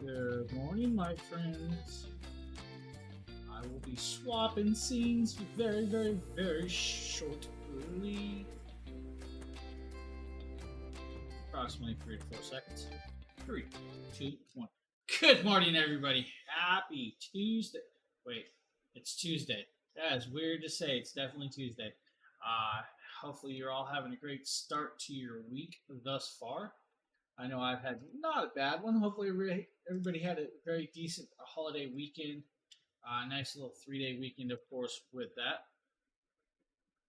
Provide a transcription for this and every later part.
Good morning, my friends. I will be swapping scenes very, very, very shortly. Approximately 3 to 4 seconds. 3, 2, 1. Good morning, everybody. Happy Tuesday. Wait, it's Tuesday. That is weird to say. It's definitely Tuesday. Hopefully, you're all having a great start to your week thus far. I know I've had not a bad one. Hopefully, everybody had a very decent holiday weekend. Nice little 3-day weekend, of course, with that.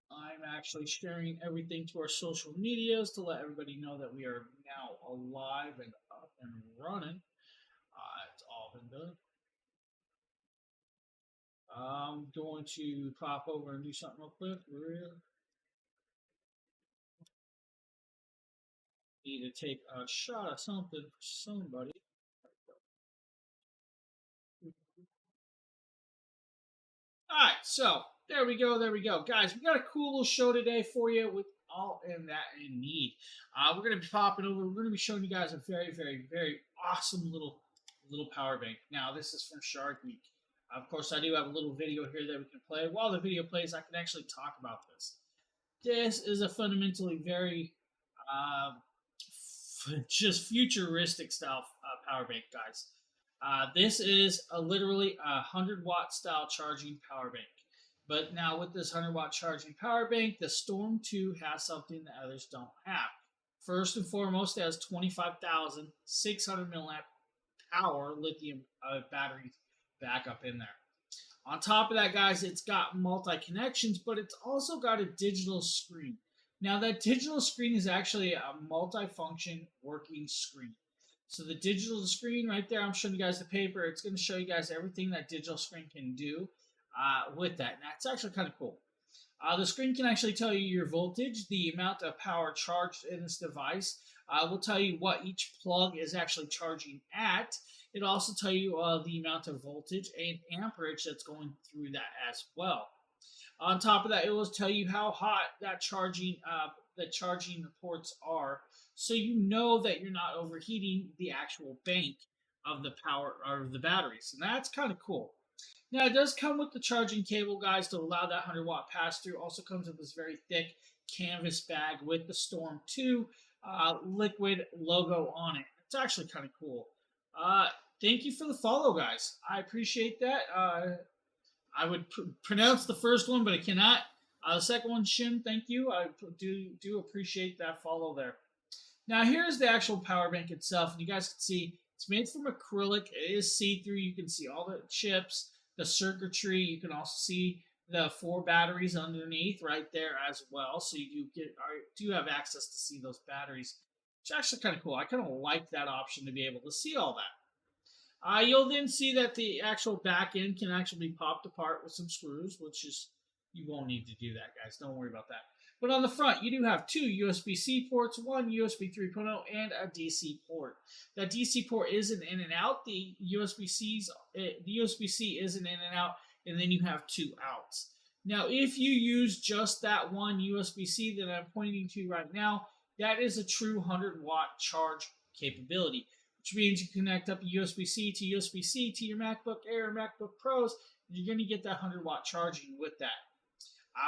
I'm actually sharing everything to our social medias to let everybody know that we are now alive and up and running. It's all been done. I'm going to pop over and do something real quick. Need to take a shot of something for somebody. All right, so there we go, guys. We got a cool little show today for you with all in that in need. We're gonna be popping over. We're gonna be showing you guys a very, very, very awesome little power bank. Now, this is from Shark Week. Of course, I do have a little video here that we can play. While the video plays, I can actually talk about this. This is a fundamentally very just futuristic style power bank, guys. This is literally a 100-watt style charging power bank. But now with this 100-watt charging power bank, the Storm 2 has something that others don't have. First and foremost, it has 25,600 milliamp power lithium battery backup in there. On top of that, guys, it's got multi-connections, but it's also got a digital screen. Now, that digital screen is actually a multi-function working screen. So the digital screen right there, I'm showing you guys the paper. It's going to show you guys everything that digital screen can do with that. And that's actually kind of cool. The screen can actually tell you your voltage, the amount of power charged in this device. Will tell you what each plug is actually charging at. It'll also tell you the amount of voltage and amperage that's going through that as well. On top of that, it will tell you how hot that charging ports are, so you know that you're not overheating the actual bank of the power or the batteries, and that's kind of cool. Now, it does come with the charging cable, guys, to allow that 100-watt pass-through. Also comes with this very thick canvas bag with the Storm 2 liquid logo on it. It's actually kind of cool. Thank you for the follow, guys. I appreciate that. I would pronounce the first one, but I cannot. The second one, Shin, thank you. I do appreciate that follow there. Now, here's the actual power bank itself. And you guys can see it's made from acrylic. It is see-through. You can see all the chips, the circuitry. You can also see the 4 batteries underneath right there as well. So you do have access to see those batteries, which is actually kind of cool. I kind of like that option to be able to see all that. You'll then see that the actual back end can actually be popped apart with some screws, which is, you won't need to do that, guys. Don't worry about that. But on the front, you do have 2 USB-C ports, 1 USB 3.0, and a DC port. That DC port is an in and out. The USB-C is an in and out, and then you have 2 outs. Now, if you use just that one USB-C that I'm pointing to right now, that is a true 100-watt charge capability, which means you connect up a USB-C to your MacBook Air or MacBook Pros, and you're going to get that 100-watt charging with that,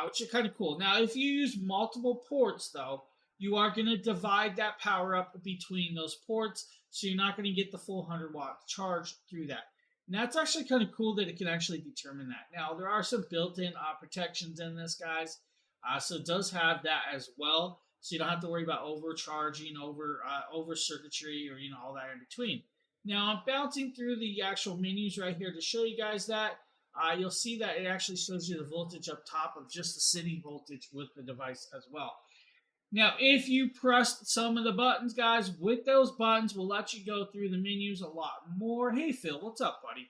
which is kind of cool. Now, if you use multiple ports, though, you are going to divide that power up between those ports, so you're not going to get the full 100-watt charge through that. And that's actually kind of cool that it can actually determine that. Now, there are some built-in protections in this, guys. So it does have that as well. So you don't have to worry about overcharging, over circuitry, or all that in between. Now I'm bouncing through the actual menus right here to show you guys that. You'll see that it actually shows you the voltage up top of just the sitting voltage with the device as well. Now, if you press some of the buttons, guys, with those buttons, will let you go through the menus a lot more. Hey, Phil, what's up, buddy?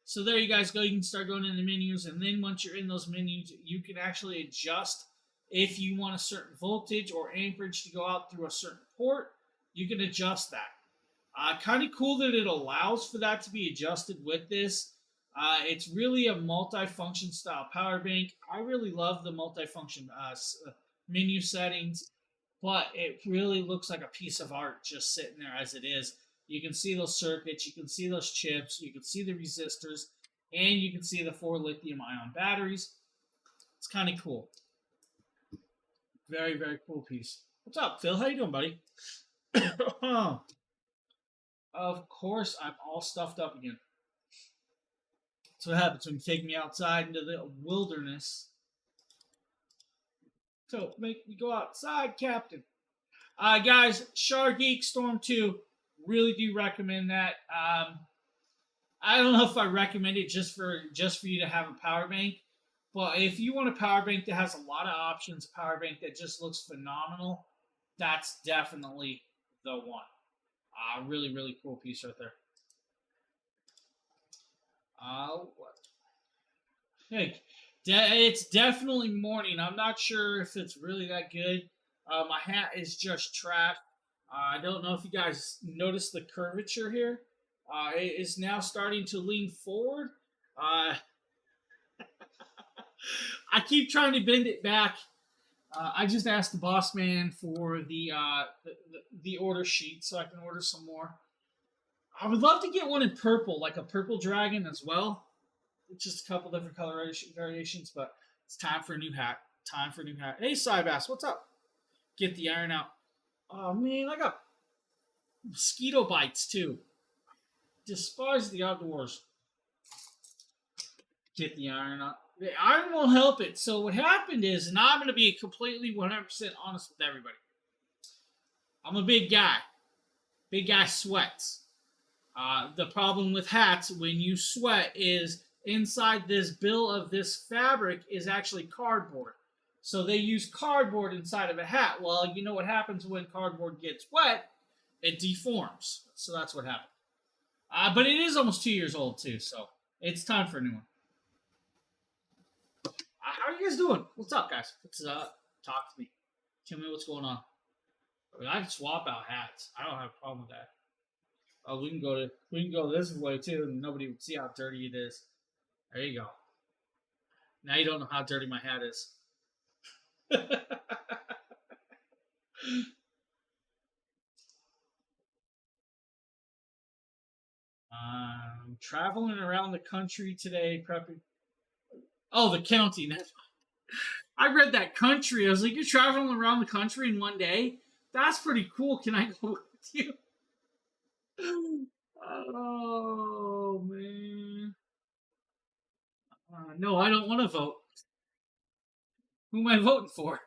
So there you guys go. You can start going in the menus, and then once you're in those menus, you can actually adjust if you want a certain voltage or amperage to go out through a certain port. You can adjust that. Kind of cool that it allows for that to be adjusted with this. It's really a multi-function style power bank. I really love the multi-function menu settings, but it really looks like a piece of art just sitting there as it is. You can see those circuits, you can see those chips, you can see the resistors, and you can see the 4 lithium-ion batteries. It's kind of cool. Very, very cool piece. What's up, Phil? How you doing, buddy? Of course, I'm all stuffed up again. That's what happens when you take me outside into the wilderness. So make me go outside, Captain. Guys, Chargeek Storm 2, really do recommend that. I don't know if I recommend it just for you to have a power bank, but if you want a power bank that has a lot of options, a power bank that just looks phenomenal, that's definitely the one. Really, really cool piece right there. Hey, it's definitely morning. I'm not sure if it's really that good. My hat is just trash. I don't know if you guys noticed the curvature here. It is now starting to lean forward. I keep trying to bend it back. I just asked the boss man for the order sheet so I can order some more. I would love to get one in purple, like a purple dragon as well. Just a couple different color variations, but it's time for a new hat. Time for a new hat. Hey, Cybass, what's up? Get the iron out. Oh, man, I got mosquito bites, too. Despise the outdoors. Get the iron out. The iron won't help it. So what happened is, and I'm going to be completely 100% honest with everybody. I'm a big guy. Big guy sweats. The problem with hats when you sweat is inside this bill of this fabric is actually cardboard. So they use cardboard inside of a hat. Well, you know what happens when cardboard gets wet? It deforms. So that's what happened. But it is almost 2 years old too, so it's time for a new one. How are you guys doing? What's up, guys? What's up? Talk to me. Tell me what's going on. I can swap out hats. I don't have a problem with that. Oh, we can go this way too, and nobody would see how dirty it is. There you go. Now you don't know how dirty my hat is. I'm traveling around the country today, prepping. Oh, the county. I read that country. I was like, you're traveling around the country in one day? That's pretty cool. Can I go with you? Oh, man. No, I don't want to vote. Who am I voting for?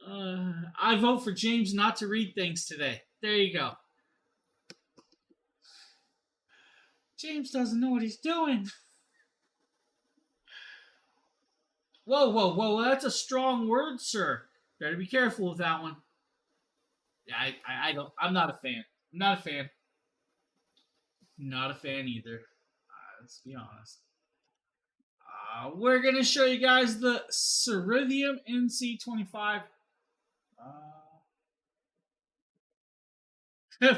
I vote for James not to read things today. There you go. James doesn't know what he's doing. Whoa, whoa, whoa. That's a strong word, sir. Better be careful with that one. Yeah, I'm not a fan. I'm not a fan. Not a fan either. Let's be honest. We're going to show you guys the Ceridium NC25.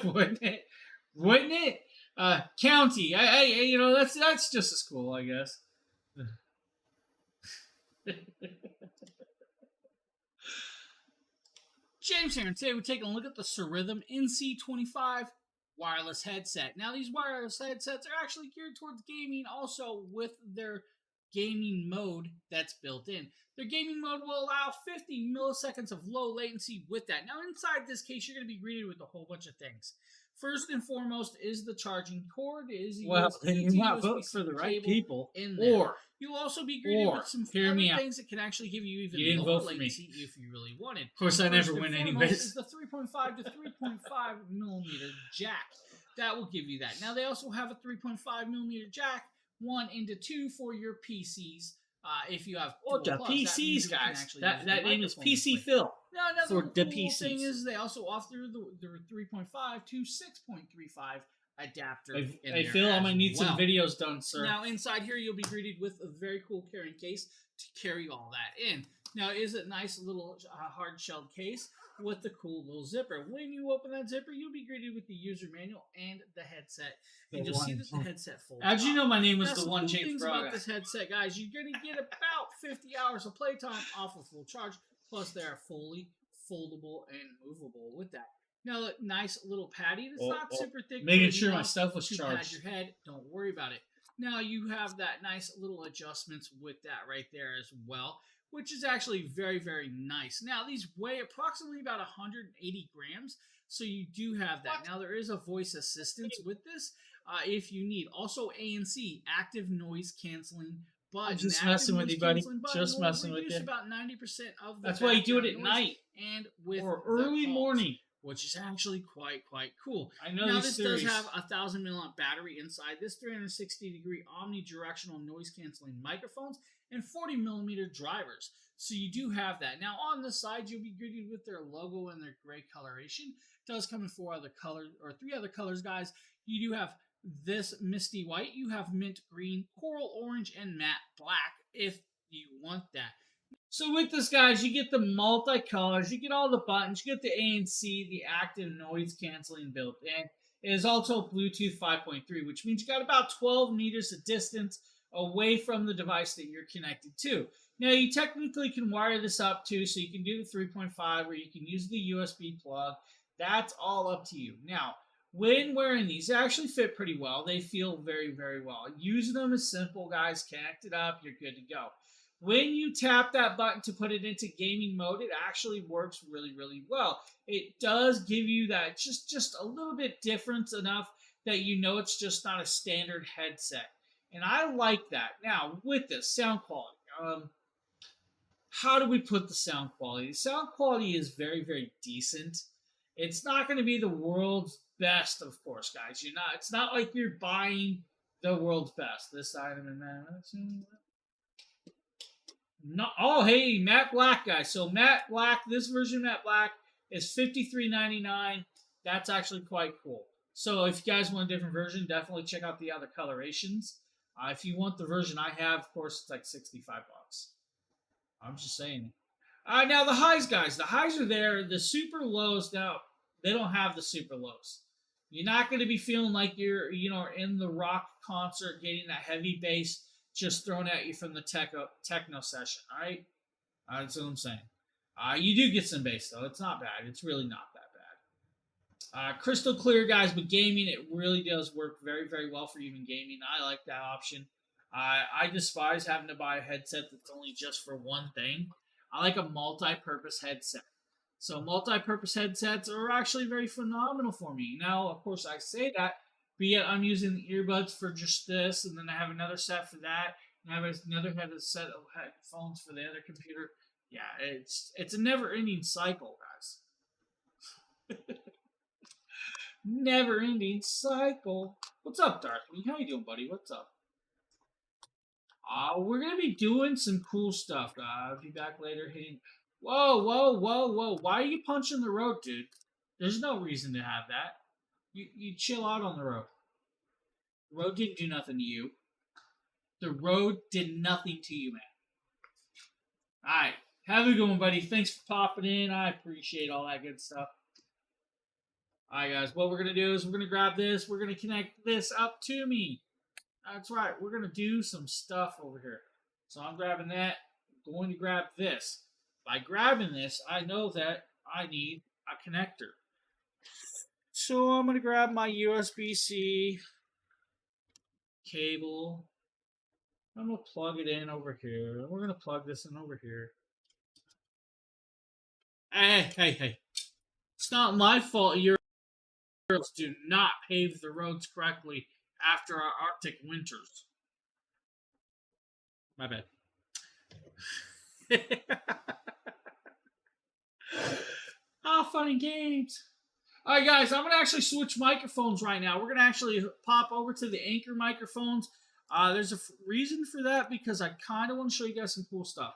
Wouldn't it? Wouldn't it? County. That's just as cool, I guess. James here, and today we're taking a look at the Ceridium NC25 wireless headset. Now, these wireless headsets are actually geared towards gaming, also with their gaming mode that's built in. Their gaming mode will allow 50 milliseconds of low latency with that. Now, inside this case, you're going to be greeted with a whole bunch of things. First and foremost is the charging cord. Is Well, then you're not voting USB-C for the right cable people. in there. Or You'll also be greeted with some hear me other out. things that can actually give you even You didn't lower vote for me. latency if you really wanted. Of course, I never First win and foremost anyways. is the 3.5 to 3.5 millimeter jack. That will give you that. Now they also have a 3.5 millimeter jack, 1 into 2 for your PCs. If you have Oh, the dual plugs, that means PCs, you can guys. actually That use the name is microphone PC display. Phil. Now, another for the cool thing PCs. is they also offer the 3.5 to 6.35 adapter. Hey, in hey there Phil, I'm as gonna need well. some videos done, sir. Now, inside here, you'll be greeted with a very cool carrying case to carry all that in. Now, it is a nice little hard-shelled case with the cool little zipper. When you open that zipper, you'll be greeted with the user manual and the headset. And you'll see that the headset folds How'd you up. know my name was Now, the some one cool James things Braga? about this headset, guys, you're going to get about 50 hours of playtime off of full charge. Plus, they are fully foldable and movable with that. Now, a nice little patty. It's not super thick. Making but sure my enough stuff was to pad charged. your head. Don't worry about it. Now, you have that nice little adjustments with that right there as well, which is actually very, very nice. Now, these weigh approximately about 180 grams, so you do have that. Now, there is a voice assistance with this if you need. Also, ANC, active noise canceling button. I'm just The messing active with you, noise buddy. canceling button Just will messing with reduce you. about 90% of the That's why you do it at background noise night and with or the early calls, morning. which is actually quite cool. I know Now, these this does theories. have a 1,000 milliamp battery inside. This 360-degree omnidirectional noise-canceling microphones and 40 millimeter drivers. So you do have that. Now, on the side, you'll be greeted with their logo and their gray coloration. It does come in 3 other colors, guys. You do have this misty white. You have mint green, coral orange, and matte black if you want that. So with this, guys, you get the multi-colors, you get all the buttons, you get the ANC, the active noise canceling built in. It is also Bluetooth 5.3, which means you got about 12 meters of distance away from the device that you're connected to. Now, you technically can wire this up too, so you can do the 3.5 or you can use the USB plug. That's all up to you. Now, when wearing these, they actually fit pretty well. They feel very, very well. Using them is simple, guys. Connect it up, you're good to go. When you tap that button to put it into gaming mode, it actually works really, really well. It does give you that just a little bit difference enough that you know it's just not a standard headset. And I like that. Now, with this sound quality, how do we put the sound quality? The sound quality is very, very decent. It's not going to be the world's best, of course, guys. It's not like you're buying the world's best. This item and that. No, oh, hey, Matte Black, guys. So Matte Black, this version of Matte Black is $53.99. That's actually quite cool. So if you guys want a different version, definitely check out the other colorations. If you want the version I have, of course, it's like 65 bucks. I'm just saying. Now the highs, guys. The highs are there. The super lows, now, they don't have the super lows. You're not going to be feeling like you're, in the rock concert getting that heavy bass just thrown at you from the techno session, all right? That's what I'm saying. You do get some bass, though. It's not bad. It's really not that bad. Crystal clear, guys, but gaming, it really does work very, very well for even gaming. I like that option. I despise having to buy a headset that's only just for one thing. I like a multi-purpose headset. So multi-purpose headsets are actually very phenomenal for me. Now, of course, I say that, but yet I'm using the earbuds for just this, and then I have another set for that, and I have another set of headphones for the other computer. Yeah, it's a never-ending cycle, guys. Never-ending cycle. What's up, Darthly? How you doing, buddy? What's up? We're gonna be doing some cool stuff. I'll be back later hitting. Whoa. Why are you punching the road, dude? There's no reason to have that. You chill out on the road. The road didn't do nothing to you. The road did nothing to you, man. Alright. Have a good one, buddy. Thanks for popping in. I appreciate all that good stuff. Alright, guys. What we're going to do is we're going to grab this. We're going to connect this up to me. That's right. We're going to do some stuff over here. So I'm grabbing that. I'm going to grab this. By grabbing this, I know that I need a connector. So I'm going to grab my USB-C cable. I'm going to plug it in over here. We're going to plug this in over here. Hey. It's not my fault you're Girls do not pave the roads correctly after our Arctic winters. My bad. Oh, funny games. All right, guys, I'm going to actually switch microphones right now. We're going to actually pop over to the Anker microphones. There's a reason for that because I kind of want to show you guys some cool stuff.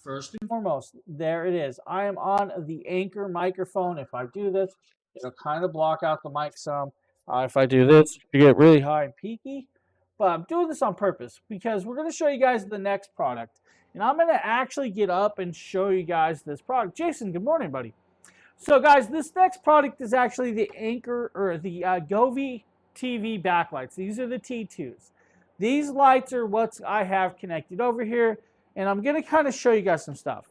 First and foremost, there it is. I am on the Anker microphone. If I do this, it'll kind of block out the mic some. If I do this, you get really high and peaky. But I'm doing this on purpose because we're going to show you guys the next product. And I'm going to actually get up and show you guys this product. Jason, good morning, buddy. So, guys, this next product is actually the Anker, or the Govee TV backlights. These are the T2s. These lights are what I have connected over here. And I'm going to kind of show you guys some stuff.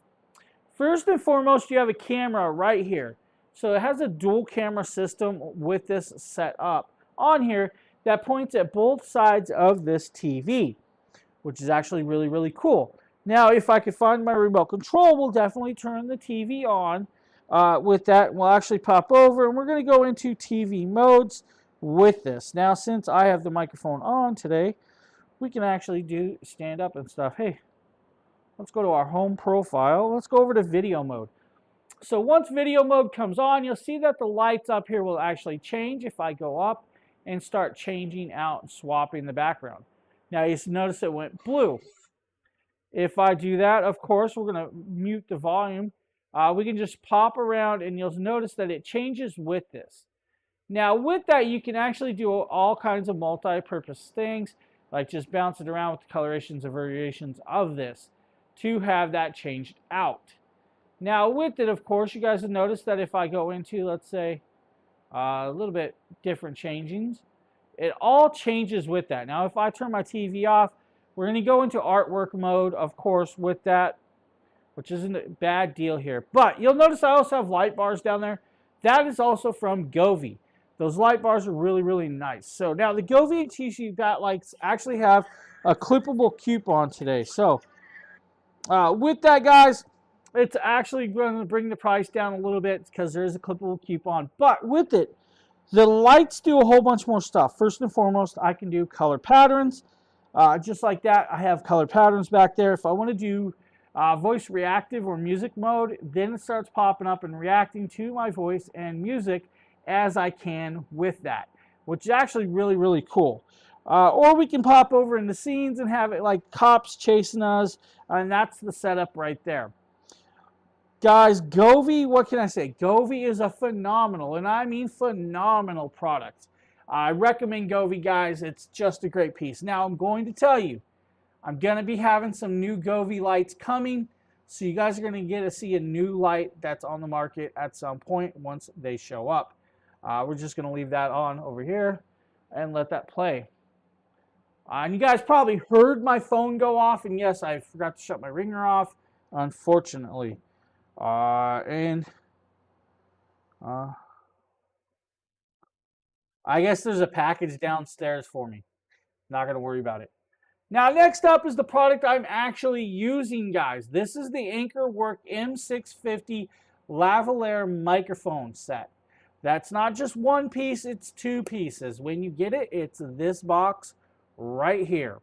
First and foremost, you have a camera right here. So it has a dual camera system with this set up on here that points at both sides of this TV, which is actually really, really cool. Now, if I could find my remote control, we'll definitely turn the TV on. With that, we'll actually pop over, and we're going to go into TV modes with this. Now, since I have the microphone on today, we can actually do stand up and stuff. Hey, let's go to our home profile. Let's go over to video mode. So once video mode comes on, you'll see that the lights up here will actually change if I go up and start changing out and swapping the background. Now you notice it went blue. If I do that, of course, we're going to mute the volume. We can just pop around and you'll notice that it changes with this. Now with that, you can actually do all kinds of multi-purpose things, like just bounce it around with the colorations and variations of this to have that changed out. Now with it, of course, you guys have noticed that if I go into, let's say, a little bit different changings, it all changes with that. Now if I turn my TV off, we're going to go into artwork mode, of course, with that, which isn't a bad deal here. But you'll notice I also have light bars down there. That is also from Govee. Those light bars are really, really nice. So now the Govee TV backlights actually have a clippable coupon today. So with that, guys, it's actually going to bring the price down a little bit because there is a clippable coupon. But with it, the lights do a whole bunch more stuff. First and foremost, I can do color patterns. Just like that, I have color patterns back there. If I want to do voice reactive or music mode, then it starts popping up and reacting to my voice and music as I can with that, which is actually really, really cool. Or we can pop over in the scenes and have it like cops chasing us, and that's the setup right there. Guys, Govee, what can I say? Govee is a phenomenal, and I mean phenomenal product. I recommend Govee, guys. It's just a great piece. Now, I'm going to tell you, I'm going to be having some new Govee lights coming, so you guys are going to get to see a new light that's on the market at some point once they show up. We're just going to leave that on over here and let that play. And you guys probably heard my phone go off, and yes, I forgot to shut my ringer off, unfortunately. I guess there's a package downstairs for me. Not going to worry about it. Now, next up is the product I'm actually using, guys. This is the AnkerWork M650 lavalier microphone set. That's not just one piece, it's two pieces. When you get it, it's this box right here.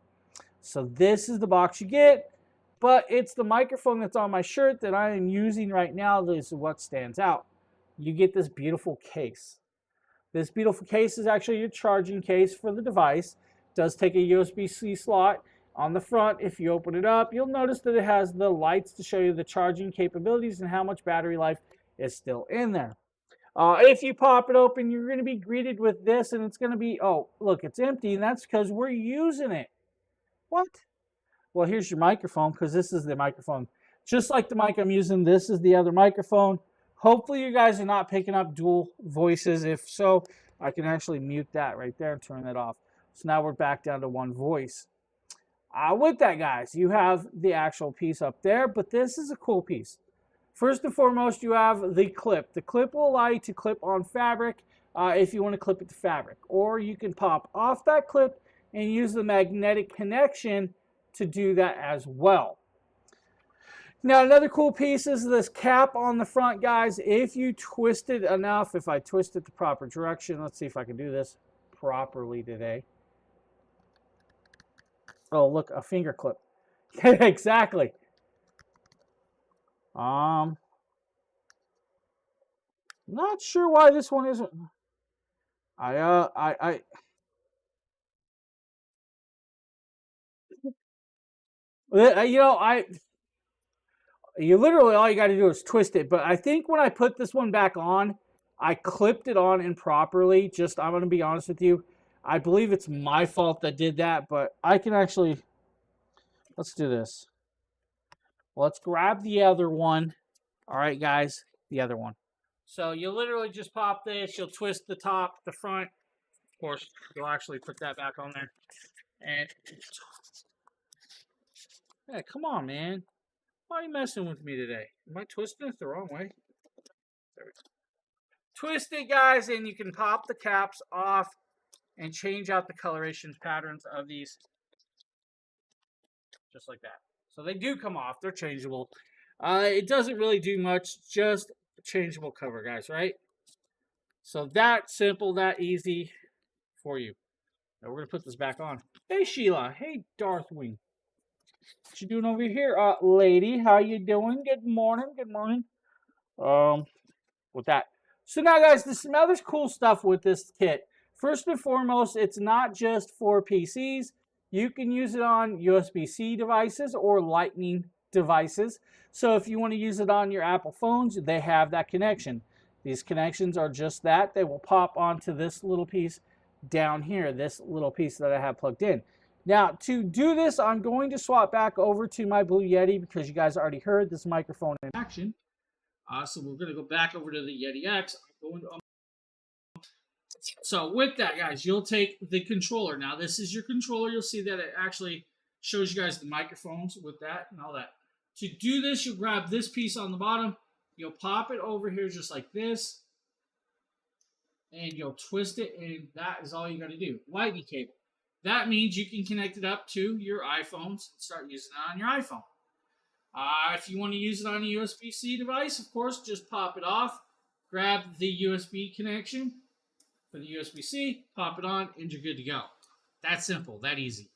So this is the box you get, but it's the microphone that's on my shirt that I am using right now. This is what stands out. You get this beautiful case. This beautiful case is actually your charging case for the device. It does take a USB-C slot on the front. If you open it up, you'll notice that it has the lights to show you the charging capabilities and how much battery life is still in there. If you pop it open, you're going to be greeted with this, and it's going to be, oh, look, it's empty, and that's because we're using it. What? Well, here's your microphone, because this is the microphone. Just like the mic I'm using, this is the other microphone. Hopefully you guys are not picking up dual voices. If so, I can actually mute that right there and turn that off. So now we're back down to one voice. With that, guys, you have the actual piece up there, but this is a cool piece. First and foremost, you have the clip. The clip will allow you to clip on fabric if you want to clip it to fabric. Or you can pop off that clip and use the magnetic connection to do that as well. Now, another cool piece is this cap on the front, guys. If you twist it enough, if I twist it the proper direction, let's see if I can do this properly today. Oh, look, a finger clip. Exactly. Not sure why this one isn't. You literally, all you got to do is twist it. But I think when I put this one back on, I clipped it on improperly. I'm going to be honest with you. I believe it's my fault that did that, but I can actually, let's do this. Let's grab the other one. All right, guys, the other one. So you literally just pop this. You'll twist the top, the front. Of course, you'll actually put that back on there. And, hey, come on, man. Why are you messing with me today? Am I twisting it the wrong way? There we go. Twist it, guys, and you can pop the caps off and change out the coloration patterns of these. Just like that. So they do come off. They're changeable. It doesn't really do much. Just a changeable cover, guys, right? So that simple, that easy for you. Now we're going to put this back on. Hey, Sheila. Hey, Darthwing. What you doing over here, lady? How you doing? Good morning. Good morning. With that. So now, guys, there's some other cool stuff with this kit. First and foremost, it's not just for PCs. You can use it on USB-C devices or Lightning devices. So if you want to use it on your Apple phones, they have that connection. These connections are just that. They will pop onto this little piece down here, this little piece that I have plugged in. Now, to do this, I'm going to swap back over to my Blue Yeti because you guys already heard this microphone in action. So we're going to go back over to the Yeti X. So with that, guys, you'll take the controller. Now, this is your controller. You'll see that it actually shows you guys the microphones with that and all that. To do this, you'll grab this piece on the bottom. You'll pop it over here just like this. And you'll twist it, and that is all you got to do. Lightning cable. That means you can connect it up to your iPhones and start using it on your iPhone. If you want to use it on a USB-C device, of course, just pop it off. Grab the USB connection for the USB-C, pop it on, and you're good to go. That simple, that easy.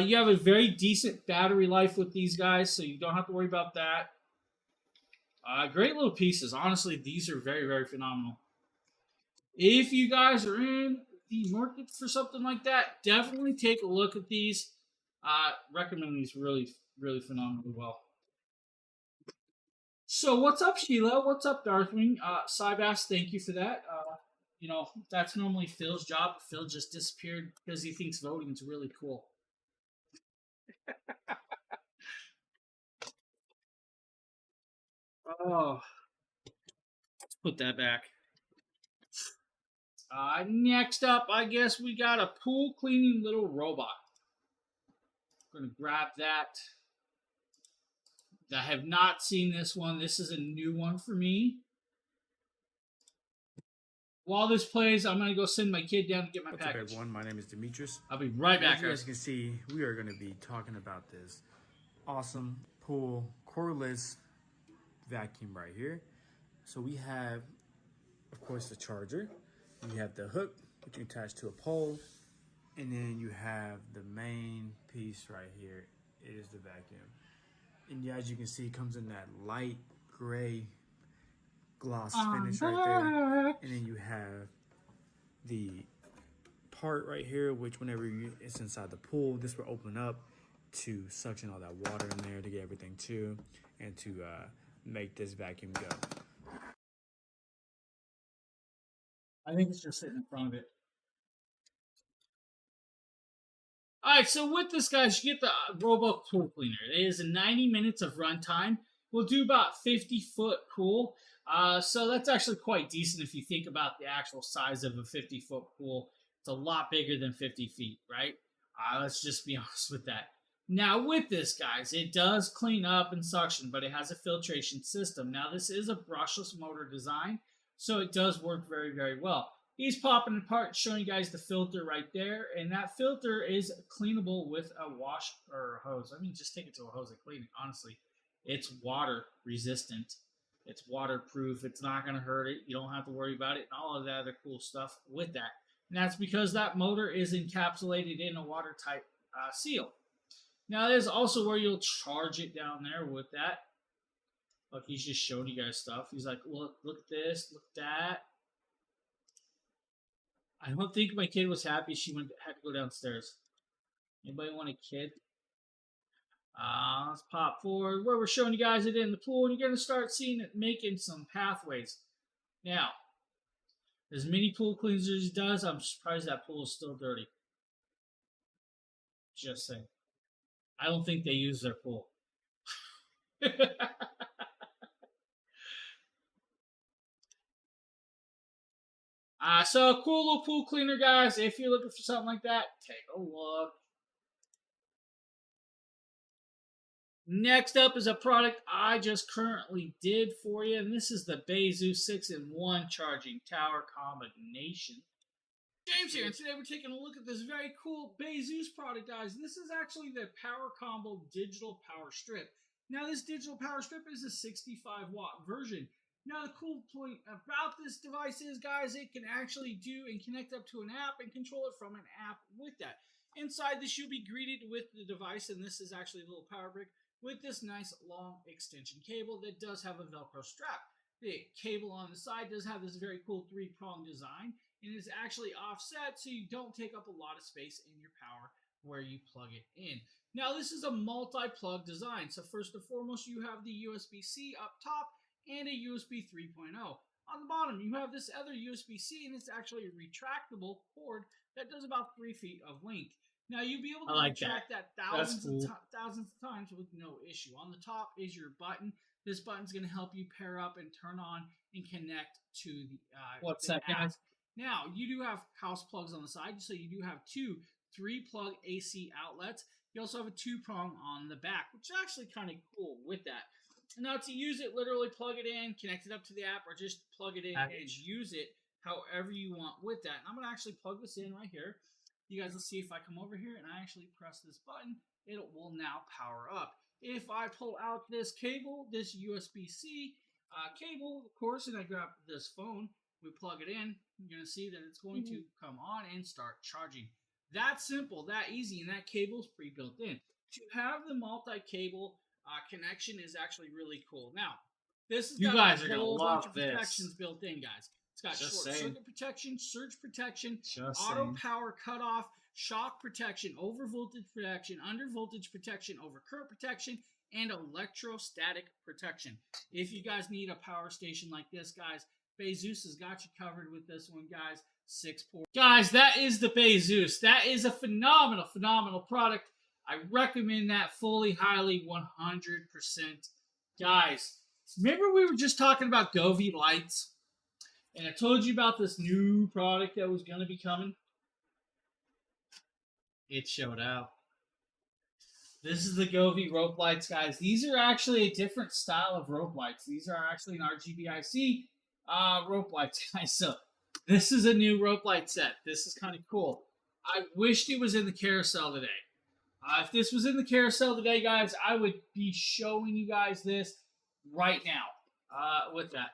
You have a very decent battery life with these guys, so you don't have to worry about that. Great little pieces. Honestly, these are very, very phenomenal. If you guys are in the market for something like that, definitely take a look at these. Recommend these really, really phenomenally well. So what's up, Sheila? What's up, Darthwing? Cybass, thank you for that. You know, that's normally Phil's job. Phil just disappeared because he thinks voting is really cool. Oh, let's put that back. Next up, I guess we got a pool cleaning little robot. I'm going to grab that. I have not seen this one. This is a new one for me. While this plays, I'm going to go send my kid down to get my package. What's up, everyone? My name is Demetrius. I'll be right back, As you guys can see, we are going to be talking about this awesome pool cordless vacuum right here. So we have, of course, the charger. You have the hook, which you attach to a pole. And then you have the main piece right here. It is the vacuum. And yeah, as you can see, it comes in that light gray gloss finish right there. And then you have the part right here, which whenever it's inside the pool, this will open up to suction all that water in there to get everything to, and to make this vacuum go. I think it's just sitting in front of it. Alright, so with this, guys, you get the Robo Pool Cleaner. It is 90 minutes of runtime. We'll do about 50-foot pool. So that's actually quite decent if you think about the actual size of a 50-foot pool. It's a lot bigger than 50 feet, right? Let's just be honest with that. Now, with this, guys, it does clean up and suction, but it has a filtration system. Now, this is a brushless motor design, so it does work very, very well. He's popping apart, showing you guys the filter right there, and that filter is cleanable with a wash or a hose. I mean, just take it to a hose and clean it, honestly. It's water resistant. It's waterproof. It's not going to hurt it. You don't have to worry about it. And all of that other cool stuff with that. And that's because that motor is encapsulated in a watertight seal. Now, there's also where you'll charge it down there with that. Look, he's just showing you guys stuff. He's like, look at this, look at that. I don't think my kid was happy she had to go downstairs. Anybody want a kid? Let's pop forward where we're showing you guys it in the pool, and you're going to start seeing it making some pathways. Now, as many pool cleaners as it does, I'm surprised that pool is still dirty. Just saying. I don't think they use their pool. So cool little pool cleaner, guys. If you're looking for something like that, take a look. Next up is a product I just currently did for you, and this is the BeiZeus 6-in-1 charging tower combination. James here, and today we're taking a look at this very cool BeiZeus product, guys. This is actually the Power Combo Digital Power Strip. Now, this digital power strip is a 65-watt version. Now, the cool point about this device is, guys, it can actually do and connect up to an app and control it from an app with that. Inside this, you'll be greeted with the device, and this is actually a little power brick with this nice long extension cable that does have a Velcro strap. The cable on the side does have this very cool 3-prong design, and is actually offset so you don't take up a lot of space in your power where you plug it in. Now, this is a multi-plug design. So first and foremost, you have the USB-C up top and a USB 3.0. On the bottom, you have this other USB-C, and it's actually a retractable cord that does about 3 feet of length. Now, you'll be able to retract that thousands of times with no issue. On the top is your button. This button's going to help you pair up and turn on and connect to the What's the that, app. guys? Now, you do have house plugs on the side, so you do have 2 3-plug AC outlets. You also have a 2-prong on the back, which is actually kind of cool with that. Now, to use it, literally plug it in, connect it up to the app, or just plug it in and use it however you want with that. And I'm going to actually plug this in right here. You guys, let's see if I come over here and I actually press this button, it will now power up. If I pull out this cable, this USB-C cable, of course, and I grab this phone, we plug it in, you're going to see that it's going to come on and start charging. That simple, that easy, and that cable is pre-built in. To have the multi-cable connection is actually really cool. Now, this has got a whole bunch of protections built in, guys. It's got short circuit protection, surge protection, auto power cutoff, shock protection, over voltage protection, under voltage protection, over current protection, and electrostatic protection. If you guys need a power station like this, guys, BeiZeus has got you covered with this one, guys. 6-port. Guys, that is the BeiZeus. That is a phenomenal, phenomenal product. I recommend that fully, highly, 100%. Guys, remember we were just talking about Govee lights? And I told you about this new product that was going to be coming? It showed out. This is the Govee rope lights, guys. These are actually a different style of rope lights. These are actually an RGBIC rope lights, guys. So this is a new rope light set. This is kind of cool. I wished it was in the carousel today. If this was in the carousel today, guys, I would be showing you guys this right now with that.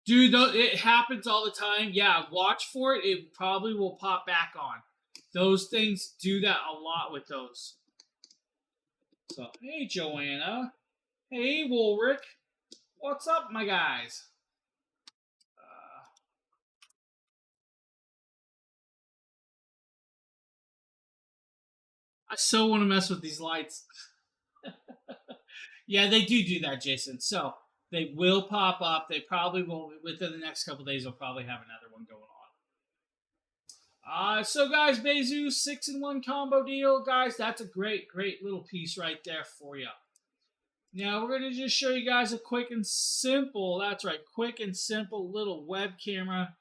Dude, it happens all the time. Yeah, watch for it. It probably will pop back on. Those things do that a lot with those. So, hey, Joanna. Hey, Woolrick. What's up, my guys? I so want to mess with these lights. Yeah, they do that, Jason. So they will pop up. They probably will, within the next couple days, they'll probably have another one going on. So guys, BeiZeus 6-in-1 combo deal. Guys, that's a great, great little piece right there for you. Now, we're going to just show you guys a quick and simple, that's right, quick and simple little web camera.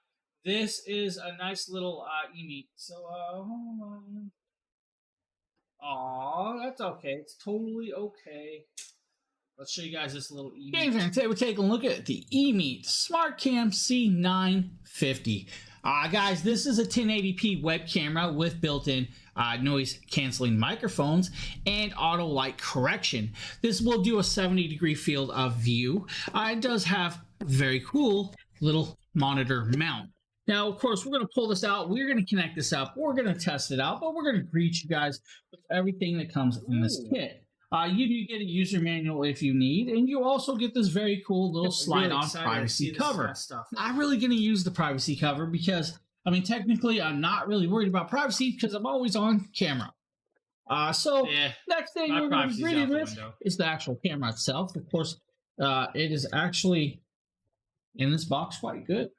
This is a nice little e-meet. So, hold on. Aw, that's okay. It's totally okay. Let's show you guys this little e-meet. Today we're taking a look at the e-meet SmartCam C950. Guys, this is a 1080p web camera with built-in noise canceling microphones and auto light correction. This will do a 70-degree field of view. It does have a very cool little monitor mount. Now, of course, we're going to pull this out. We're going to connect this up. We're going to test it out, but we're going to greet you guys with everything that comes in this kit. You do get a user manual if you need, and you also get this very cool little slide-on privacy cover. I'm really going to use the privacy cover because, I mean, technically, I'm not really worried about privacy because I'm always on camera. Next thing we're going to be greeted with is the actual camera itself. Of course, it is actually in this box quite good.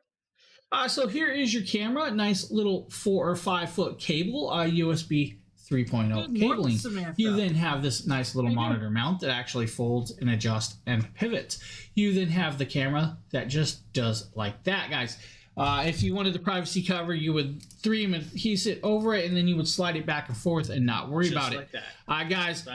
So here is your camera. Nice little 4 or 5 foot cable, USB 3.0 cabling. You then have this nice little monitor mount that actually folds and adjusts and pivots. You then have the camera that just does like that, guys. If you wanted the privacy cover, you would 3M adhesive over it, and then you would slide it back and forth and not worry about it. Guys,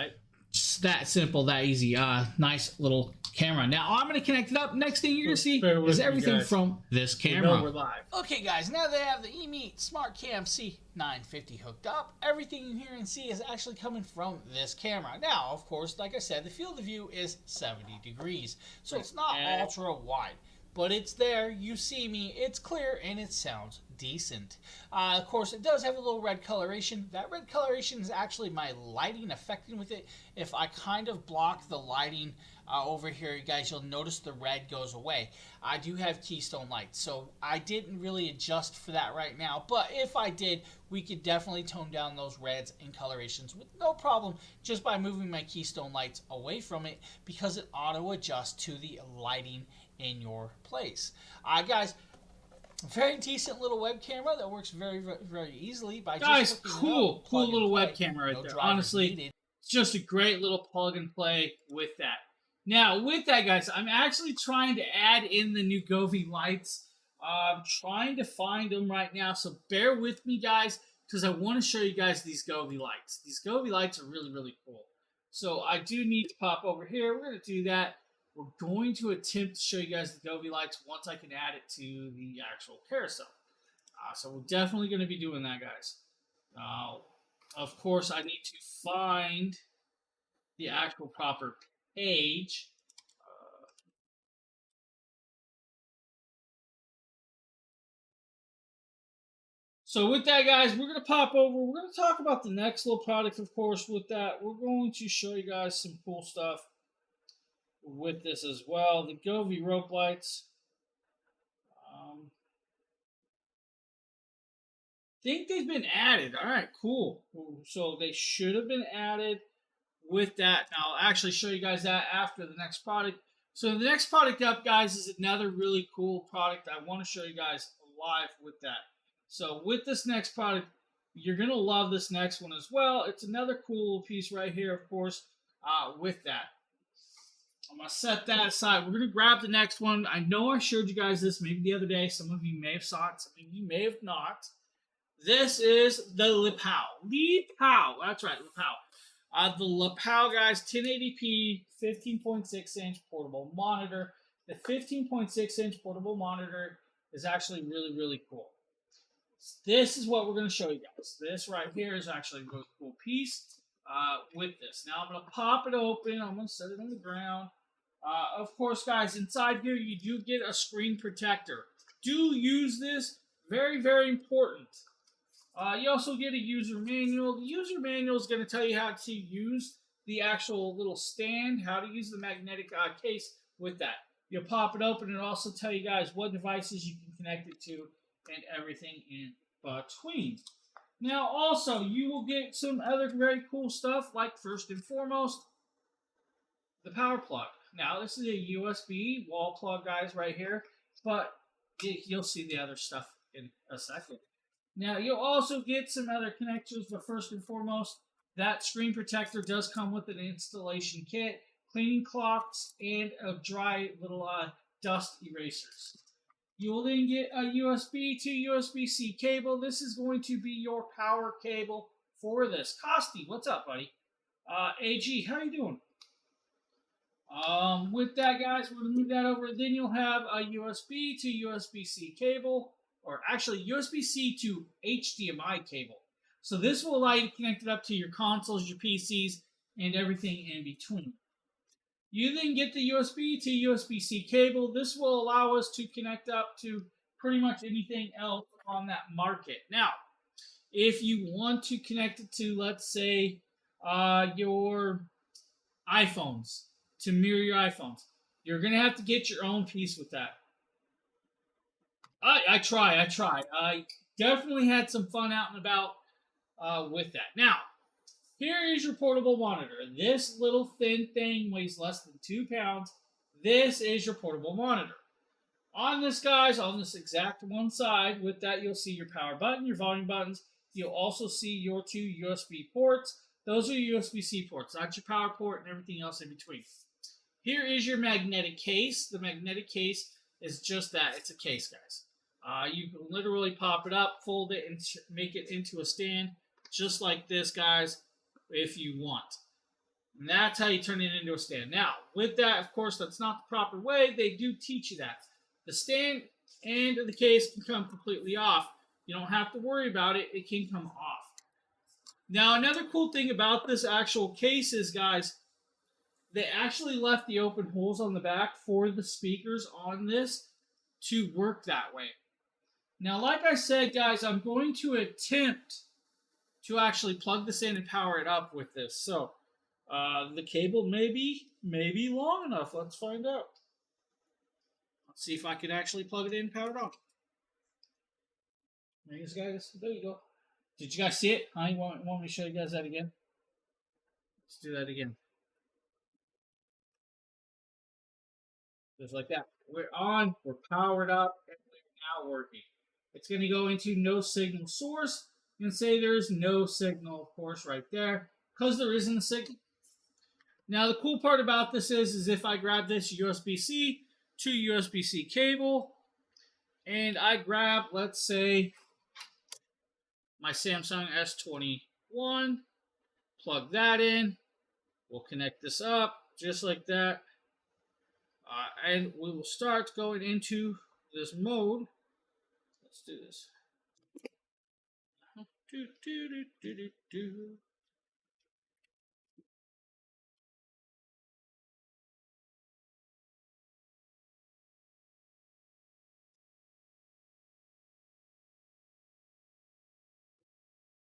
just that simple, that easy. Nice little camera. Now I'm going to connect it up. Next thing you're going to see is everything from this camera. We're live. Okay, guys, now that I have the eMeet Smart Cam C950 hooked up, everything you hear and see is actually coming from this camera. Now, of course, like I said, the field of view is 70 degrees, so it's not ultra wide. But it's there, you see me, it's clear, and it sounds decent. Of course, it does have a little red coloration. That red coloration is actually my lighting affecting with it. If I kind of block the lighting over here, you guys, you'll notice the red goes away. I do have Keystone lights, so I didn't really adjust for that right now. But if I did, we could definitely tone down those reds and colorations with no problem just by moving my Keystone lights away from it because it auto adjusts to the lighting in your place. Guys, very decent little web camera that works very, very, very easily by guys, just cool little web camera right there. Honestly, it's just a great little plug and play with that. Now, with that, guys, I'm actually trying to add in the new Govee lights. I'm trying to find them right now, so bear with me, guys, because I want to show you guys these Govee lights. These Govee lights are really, really cool. So I do need to pop over here. We're going to do that. We're going to attempt to show you guys the Govee lights once I can add it to the actual carousel. So we're definitely going to be doing that, guys. Of course, I need to find the actual proper page. So with that, guys, we're going to pop over. We're going to talk about the next little product, of course. With that, we're going to show you guys some cool stuff with this as well. The Govee rope lights. Think they've been added. All right, cool. So they should have been added with that. Now I'll actually show you guys that after the next product. So the next product up, guys, is another really cool product. I want to show you guys live with that. So with this next product, you're going to love this next one as well. It's another cool piece right here, of course, with that. I'm going to set that aside. We're going to grab the next one. I know I showed you guys this maybe the other day. Some of you may have saw it. Some of you may have not. This is the Lepau. Lepau. That's right, Lepau. The Lepau, guys, 1080p, 15.6-inch portable monitor. The 15.6-inch portable monitor is actually really, really cool. This is what we're going to show you guys. This right here is actually a really cool piece with this. Now I'm going to pop it open. I'm going to set it on the ground. Of course, guys, inside here you do get a screen protector. Do use this. Very, very important. You also get a user manual. The user manual is going to tell you how to use the actual little stand, how to use the magnetic case with that. You'll pop it open and also tell you guys what devices you can connect it to and everything in between. Now, also, you will get some other very cool stuff, like first and foremost, the power plug. Now, this is a USB wall plug, guys, right here, but you'll see the other stuff in a second. Now, you'll also get some other connectors, but first and foremost, that screen protector does come with an installation kit, cleaning cloths, and a dry little dust erasers. You will then get a USB to USB-C cable. This is going to be your power cable for this. Costi, what's up, buddy? AG, how you doing? With that, guys, we're going to move that over. Then you'll have a USB to USB-C cable or actually USB-C to HDMI cable. So this will allow you to connect it up to your consoles, your PCs, and everything in between. You then get the USB to USB-C cable. This will allow us to connect up to pretty much anything else on that market. Now, if you want to connect it to, let's say, your iPhones, to mirror your iPhones, you're going to have to get your own piece with that. I try. I definitely had some fun out and about with that. Now, here is your portable monitor. This little thin thing weighs less than 2 pounds. This is your portable monitor. On this, guys, on this exact one side, with that, you'll see your power button, your volume buttons. You'll also see your 2 USB ports. Those are your USB-C ports. That's your power port and everything else in between. Here is your magnetic case. The magnetic case is just that. It's a case, guys. You can literally pop it up, fold it, and make it into a stand, just like this, guys, if you want. And that's how you turn it into a stand. Now, with that, of course, that's not the proper way. They do teach you that. The stand and the case can come completely off. You don't have to worry about it. It can come off. Now, another cool thing about this actual case is, guys, they actually left the open holes on the back for the speakers on this to work that way. Now, like I said, guys, I'm going to attempt to actually plug this in and power it up with this. So, the cable may be long enough. Let's find out. Let's see if I can actually plug it in and power it on. There you go. Did you guys see it? You want me to show you guys that again? Let's do that again. Just like that. We're on, we're powered up, and we're now working. It's going to go into no signal source and say there's no signal, of course, right there, because there isn't a signal. Now, the cool part about this is if I grab this USB-C to USB-C cable, and I grab, let's say, my Samsung S21, plug that in, we'll connect this up just like that, and we will start going into this mode. Let's do this.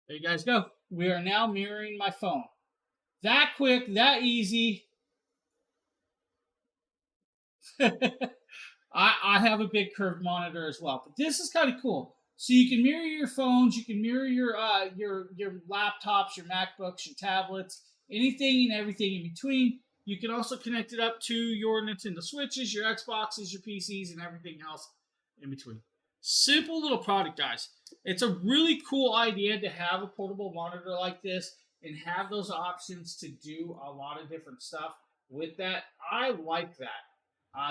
There you guys go. We are now mirroring my phone. That quick, that easy. I have a big curved monitor as well, but this is kind of cool. So you can mirror your phones, you can mirror your laptops, your MacBooks, your tablets, anything and everything in between. You can also connect it up to your Nintendo Switches, your Xboxes, your PCs, and everything else in between. Simple little product, guys. It's a really cool idea to have a portable monitor like this and have those options to do a lot of different stuff with that. I like that.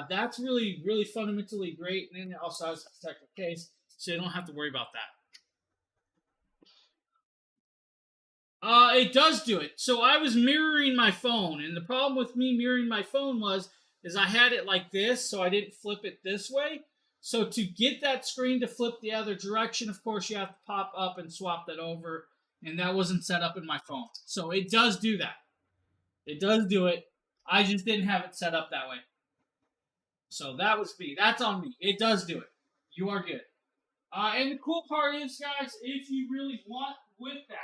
That's really, really fundamentally great. And then it also has a protective case, so you don't have to worry about that. It does do it. So I was mirroring my phone, and the problem with me mirroring my phone is I had it like this, so I didn't flip it this way. So to get that screen to flip the other direction, of course, you have to pop up and swap that over, and that wasn't set up in my phone. So it does do that. It does do it. I just didn't have it set up that way. So that was me. That's on me. It does do it. You are good. And the cool part is, guys, if you really want with that,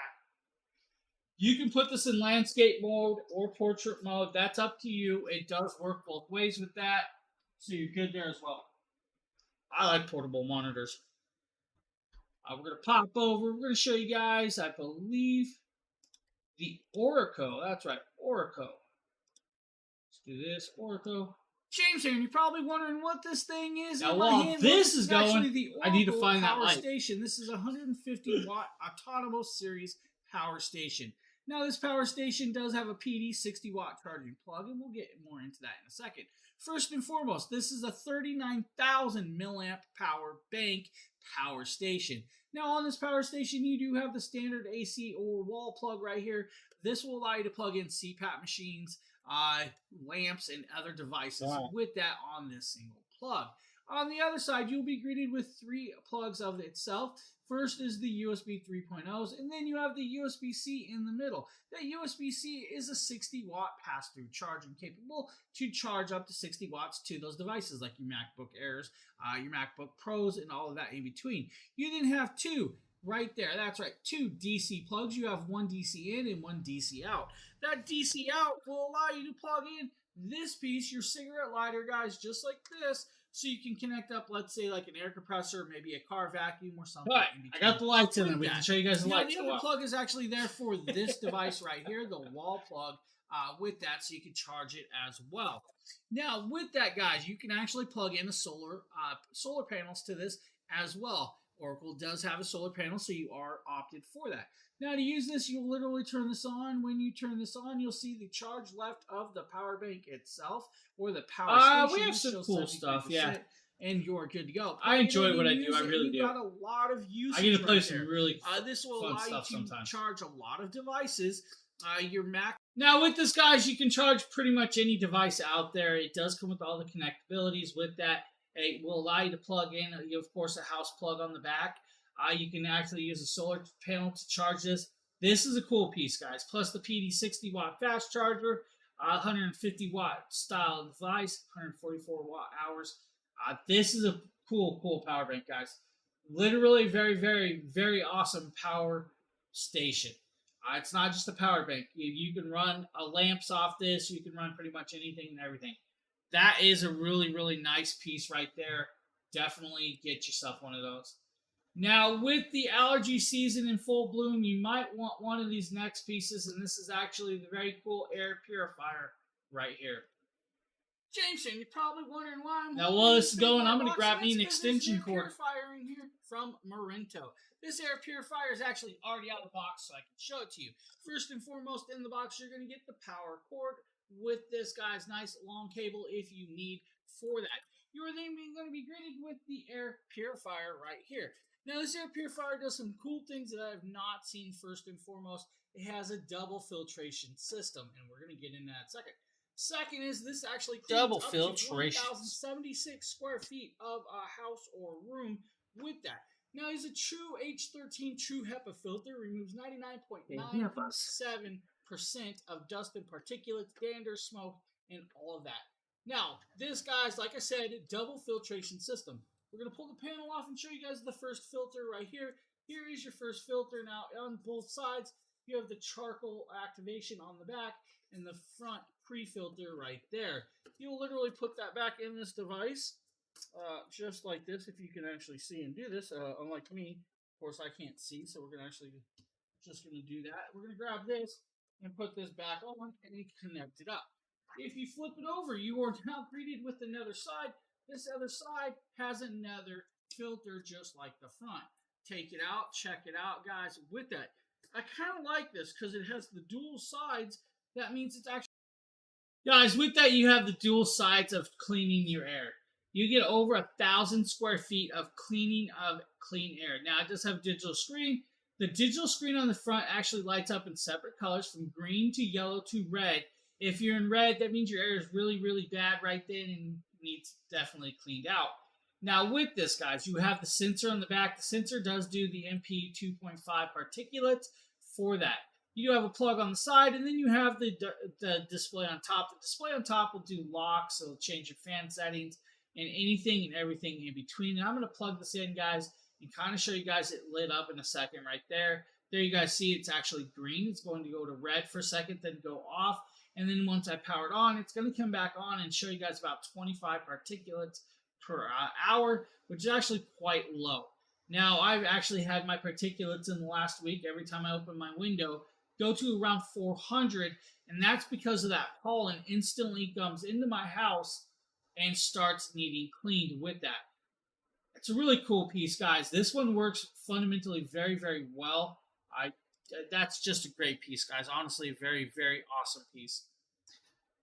you can put this in landscape mode or portrait mode. That's up to you. It does work both ways with that. So you're good there as well. I like portable monitors. We're going to pop over. We're going to show you guys, I believe, the Orico. That's right, Orico. Let's do this, Orico. James here, and you're probably wondering what this thing is. Now, while this is going, the I need to Oracle find that power light. station. This is a 150 watt autonomous series power station. Now, this power station does have a PD 60 watt charging plug, and we'll get more into that in a second. First and foremost, this is a 39,000 milliamp power bank power station. Now, on this power station, you do have the standard AC or wall plug right here. This will allow you to plug in CPAP machines, lamps, and other devices with that on this single plug. On the other side, you'll be greeted with 3 plugs of itself. First is the USB 3.0s, and then you have the USB-C in the middle. That USB-C is a 60-watt pass-through charging, capable to charge up to 60 watts to those devices like your MacBook Airs, your MacBook Pros, and all of that in between. You then have 2 right there. That's right, 2 DC plugs. You have 1 DC in and 1 DC out. That DC out will allow you to plug in this piece, your cigarette lighter, guys, just like this, so you can connect up, let's say, like an air compressor, maybe a car vacuum or something. But I got the lights in there. We can show you guys the Now, lights. the other plug is actually there for this device right here, the wall plug, with that, so you can charge it as well. Now, with that, guys, you can actually plug in a solar panels to this as well. Oracle does have a solar panel, so you are opted for that. Now, to use this, you'll literally turn this on. When you turn this on, you'll see the charge left of the power bank itself, or the power station. We have some cool stuff, yeah. And you're good to go. I enjoy what I do. I really do. You've got a lot of usage. I get to play right some there. really This will fun allow stuff you to sometimes. charge a lot of devices. Your Mac. Now, with this, guys, you can charge pretty much any device out there. It does come with all the connectabilities with that. It will allow you to plug in, of course, a house plug on the back. You can actually use a solar panel to charge this. This is a cool piece, guys. Plus the PD 60-watt fast charger, 150-watt style device, 144 watt hours. This is a cool power bank, guys. Literally very, very, very awesome power station. It's not just a power bank. You can run lamps off this. You can run pretty much anything and everything. That is a really, really nice piece right there. Definitely get yourself one of those. Now, with the allergy season in full bloom, you might want one of these next pieces, and this is actually the very cool air purifier right here. Jameson, you're probably wondering why I'm Now, holding while this this is big going, white I'm going to box. grab me an That's 'cause there's extension air cord. purifier in here from Marento. This air purifier is actually already out of the box, so I can show it to you. First and foremost, in the box, you're going to get the power cord with this guy's nice long cable if you need for that. You are then going to be greeted with the air purifier right here. Now, this air purifier does some cool things that I have not seen. First and foremost, it has a double filtration system, and we're going to get into that in a second. Second is this actually cleans Double up filtration. to 1,076 square feet of a house or room with that. Now, it's a true H13 True HEPA filter, removes 99.97% of dust and particulates, dander, smoke, and all of that. Now, this, guys, like I said, double filtration system. We're going to pull the panel off and show you guys the first filter right here. Here is your first filter. Now, on both sides, you have the charcoal activation on the back and the front pre-filter right there. You'll literally put that back in this device, just like this, if you can actually see and do this. Unlike me, of course, I can't see, so we're going to actually just going to do that. We're going to grab this and put this back on and connect it up. If you flip it over, you are now greeted with another side. This other side has another filter just like the front. Take it out, check it out, guys. With that, I kind of like this because it has the dual sides. That means it's actually... Guys, with that, you have the dual sides of cleaning your air. You get over 1,000 square feet of cleaning of clean air. Now, it does have a digital screen. The digital screen on the front actually lights up in separate colors from green to yellow to red. If you're in red, that means your air is really, really bad right then and needs definitely cleaned out. Now, with this, guys, you have the sensor on the back. The sensor does do the MP 2.5 particulates for that. You have a plug on the side, and then you have the display on top. The display on top will do locks, it'll change your fan settings, and anything and everything in between. And I'm going to plug this in, guys, and kind of show you guys it lit up in a second right there. There you guys see it's actually green. It's going to go to red for a second, then go off. And then once I power it on, it's going to come back on and show you guys about 25 particulates per hour, which is actually quite low. Now, I've actually had my particulates in the last week, every time I open my window, go to around 400, and that's because of that pollen instantly comes into my house and starts needing cleaned with that. It's a really cool piece, guys. This one works fundamentally very, very well. That's just a great piece, guys. Honestly, a very, very awesome piece.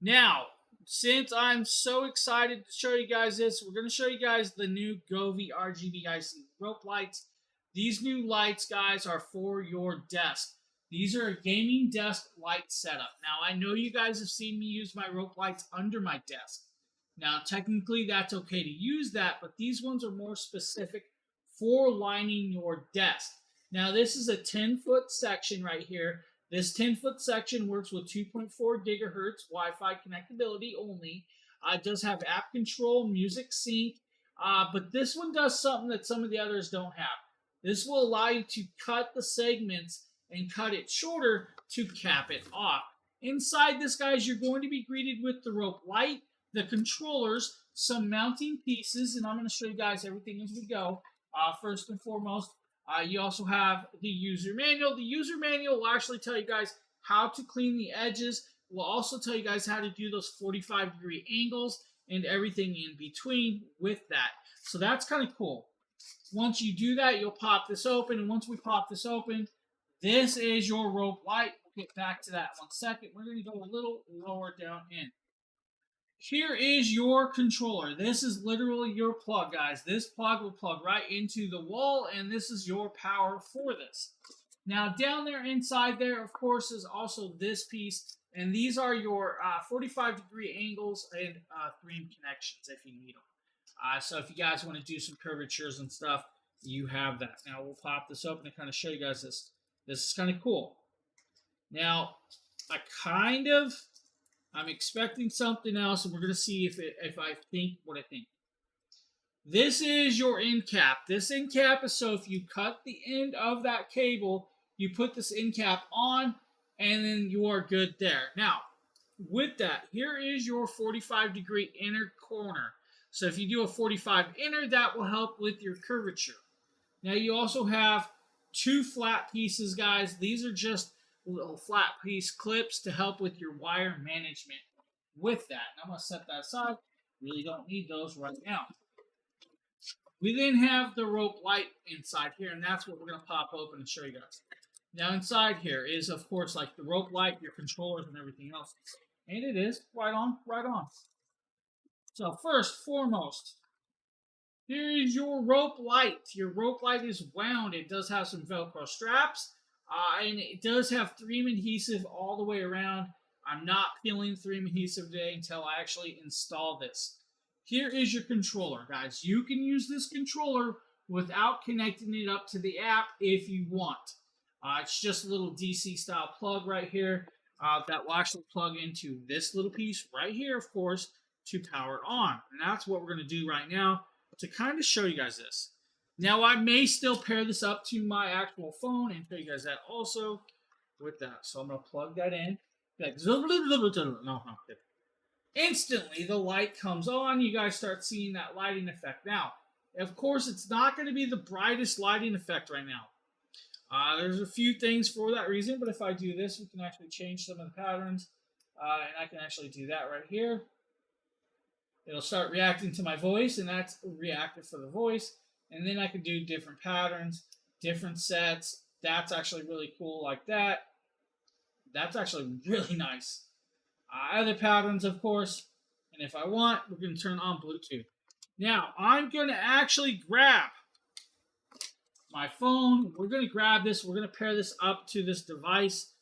Now, since I'm so excited to show you guys this, we're going to show you guys the new Govee RGB IC rope lights. These new lights, guys, are for your desk. These are a gaming desk light setup. Now, I know you guys have seen me use my rope lights under my desk. Now, technically, that's okay to use that, but these ones are more specific for lining your desk. Now, this is a 10-foot section right here. This 10-foot section works with 2.4 gigahertz Wi-Fi connectability only. It does have app control, music sync, but this one does something that some of the others don't have. This will allow you to cut the segments and cut it shorter to cap it off. Inside this, guys, you're going to be greeted with the rope light, the controllers, some mounting pieces, and I'm going to show you guys everything as we go. First and foremost, you also have the user manual. The user manual will actually tell you guys how to clean the edges. We'll also tell you guys how to do those 45-degree angles and everything in between with that. So that's kind of cool. Once you do that, you'll pop this open, and once we pop this open, this is your rope light. We'll get back to that 1 second. We're going to go a little lower down in. Here is your controller. This is literally your plug, guys. This plug will plug right into the wall, and this is your power for this. Now, down there inside there, of course, is also this piece, and these are your 45-degree angles and 3M connections if you need them. So if you guys want to do some curvatures and stuff, you have that. Now, we'll pop this open and kind of show you guys this. This is kind of cool. Now, I'm expecting something else, and we're going to see if I think what I think. This is your end cap. This end cap is so if you cut the end of that cable, you put this end cap on, and then you are good there. Now, with that, here is your 45-degree inner corner. So if you do a 45 inner, that will help with your curvature. Now, you also have two flat pieces, guys. These are just little flat piece clips to help with your wire management with that. And I'm going to set that aside. Really don't need those right now. We then have the rope light inside here, and that's what we're going to pop open and show you guys. Now inside here is, of course, like the rope light, your controllers, and everything else. And it is right on, right on. So first, foremost, here is your rope light. Your rope light is wound. It does have some Velcro straps. And it does have 3M adhesive all the way around. I'm not peeling 3M adhesive today until I actually install this. Here is your controller, guys. You can use this controller without connecting it up to the app if you want. It's just a little DC style plug right here that will actually plug into this little piece right here, of course, to power it on. And that's what we're going to do right now to kind of show you guys this. Now, I may still pair this up to my actual phone and show you guys that also with that. So I'm going to plug that in. No. Instantly, the light comes on. You guys start seeing that lighting effect. Now, of course, it's not going to be the brightest lighting effect right now. There's a few things for that reason, but if I do this, we can actually change some of the patterns. And I can actually do that right here. It'll start reacting to my voice, and that's reactive for the voice. And then I can do different patterns, different sets. That's actually really cool like that. That's actually really nice. Other patterns, of course. And if I want, we're going to turn on Bluetooth. Now, I'm going to actually grab my phone. We're going to grab this. We're going to pair this up to this device.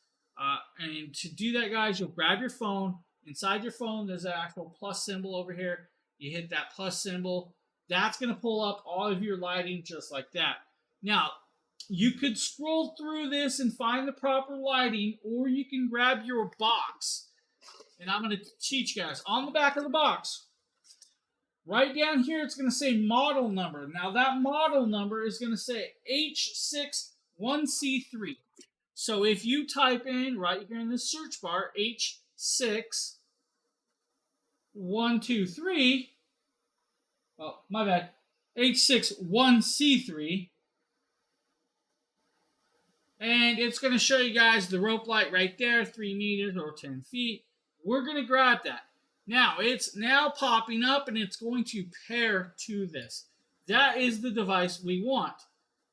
And to do that, guys, you'll grab your phone. Inside your phone, there's an actual plus symbol over here. You hit that plus symbol. That's going to pull up all of your lighting just like that. Now, you could scroll through this and find the proper lighting, or you can grab your box. And I'm going to teach you guys. On the back of the box, right down here, it's going to say model number. Now, that model number is going to say H61C3. So if you type in right here in the search bar, H6123, oh, my bad, H61C3, and it's going to show you guys the rope light right there, 3 meters or 10 feet. We're going to grab that. Now, it's now popping up, and it's going to pair to this. That is the device we want.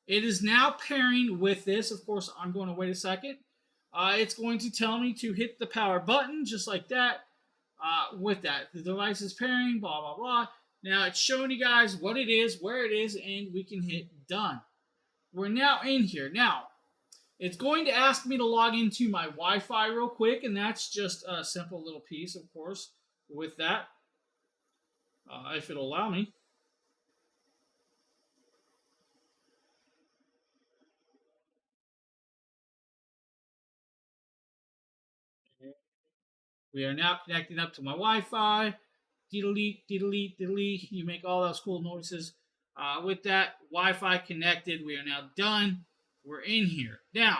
It is now pairing with this. Of course, I'm going to wait a second. It's going to tell me to hit the power button, just like that. With that, the device is pairing, blah, blah, blah. Now, it's showing you guys what it is, where it is, and we can hit done. We're now in here. Now, it's going to ask me to log into my Wi-Fi real quick, and that's just a simple little piece, of course, with that. if it'll allow me. We are now connecting up to my Wi-Fi. Diddly, diddly, diddly. You make all those cool noises. With that Wi-Fi connected, we are now done. We're in here. Now,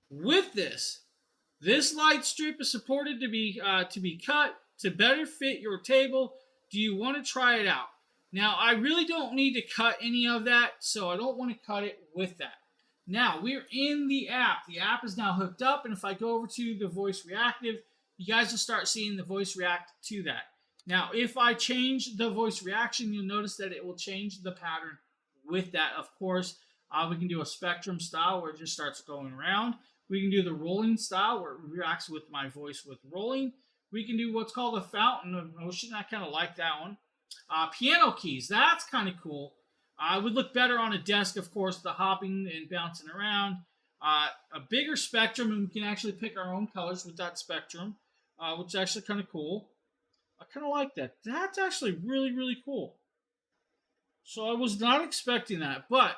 with this light strip is supported to be cut to better fit your table. Do you want to try it out? Now, I really don't need to cut any of that, so I don't want to cut it with that. Now, we're in the app. The app is now hooked up, and if I go over to the voice reactive, you guys will start seeing the voice react to that. Now, if I change the voice reaction, you'll notice that it will change the pattern with that. Of course, we can do a spectrum style where it just starts going around. We can do the rolling style where it reacts with my voice with rolling. We can do what's called a fountain of motion. I kind of like that one. Piano keys, that's kind of cool. Would look better on a desk, of course, the hopping and bouncing around. A bigger spectrum, and we can actually pick our own colors with that spectrum, which is actually kind of cool. I kind of like that. That's actually really, really cool. So I was not expecting that, but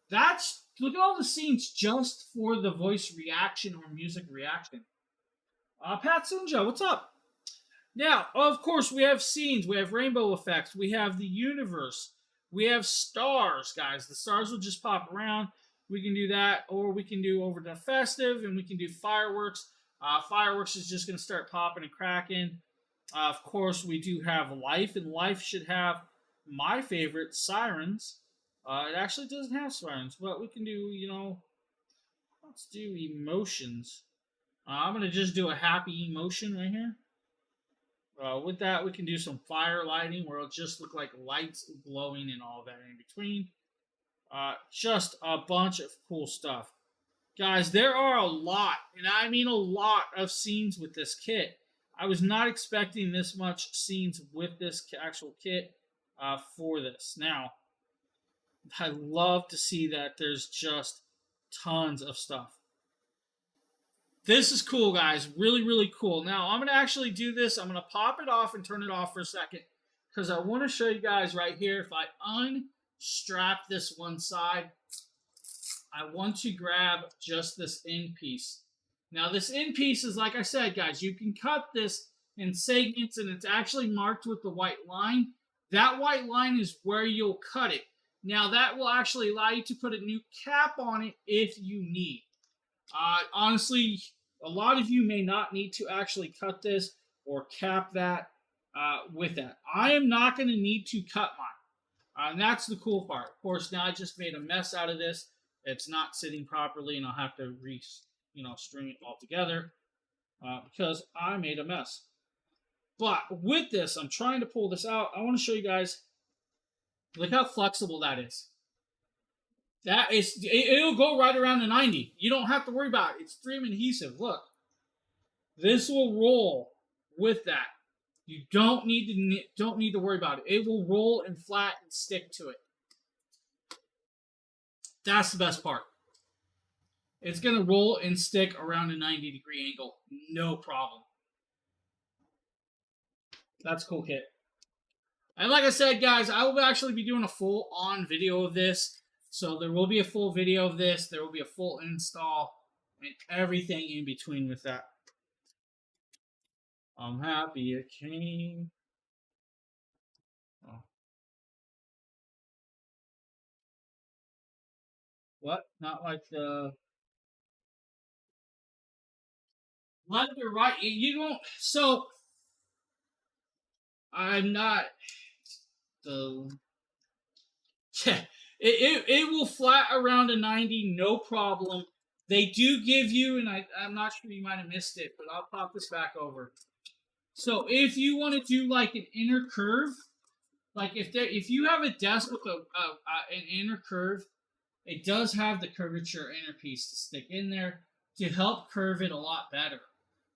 that's, look at all the scenes just for the voice reaction or music reaction. Pat Sunja, what's up? Now, of course, we have scenes, we have rainbow effects, we have the universe, we have stars, guys. The stars will just pop around. We can do that, or we can do over the festive, and we can do fireworks. Fireworks is just going to start popping and cracking. Of course, we do have life, and life should have my favorite, sirens. It actually doesn't have sirens, but we can do, let's do emotions. I'm going to just do a happy emotion right here. With that, we can do some fire lighting where it'll just look like lights glowing and all that in between. Just a bunch of cool stuff. Guys, there are a lot, and I mean a lot of scenes with this kit. I was not expecting this much scenes with this actual kit for this. Now, I love to see that there's just tons of stuff. This is cool, guys. Really, really cool. Now, I'm going to actually do this. I'm going to pop it off and turn it off for a second because I want to show you guys right here. If I unstrap this one side, I want to grab just this end piece. Now, this end piece is, like I said, guys, you can cut this in segments, and it's actually marked with the white line. That white line is where you'll cut it. Now, that will actually allow you to put a new cap on it if you need. Honestly, a lot of you may not need to actually cut this or cap that with that. I am not going to need to cut mine. And that's the cool part. Of course, now I just made a mess out of this. It's not sitting properly, and I'll have to string it all together because I made a mess. But with this, I'm trying to pull this out. I want to show you guys. Look how flexible that is. That is, it'll go right around the 90. You don't have to worry about it. It's 3M adhesive. Look, this will roll with that. You don't need to worry about it. It will roll and flat and stick to it. That's the best part. It's gonna roll and stick around a 90-degree angle, no problem. That's a cool kit. And like I said, guys, I will actually be doing a full-on video of this. So there will be a full video of this. There will be a full install and everything in between with that. I'm happy it came. Oh. What? Not like the left or right? You don't. So I'm not the. It will flat around a 90, no problem. They do give you, and I'm not sure you might have missed it, but I'll pop this back over. So if you want to do like an inner curve, like if you have a desk with an inner curve, it does have the curvature inner piece to stick in there to help curve it a lot better.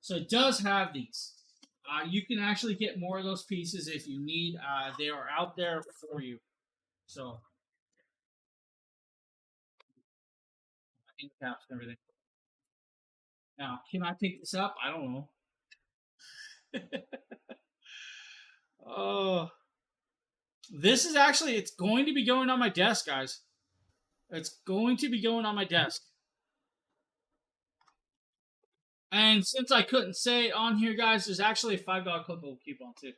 So it does have these. You can actually get more of those pieces if you need. They are out there for you. So. End caps and everything. Now, can I pick this up? I don't know. Oh, this is actually, it's going to be going on my desk, guys. It's going to be going on my desk. And since I couldn't say it on here, guys, there's actually a $5 clickable coupon too.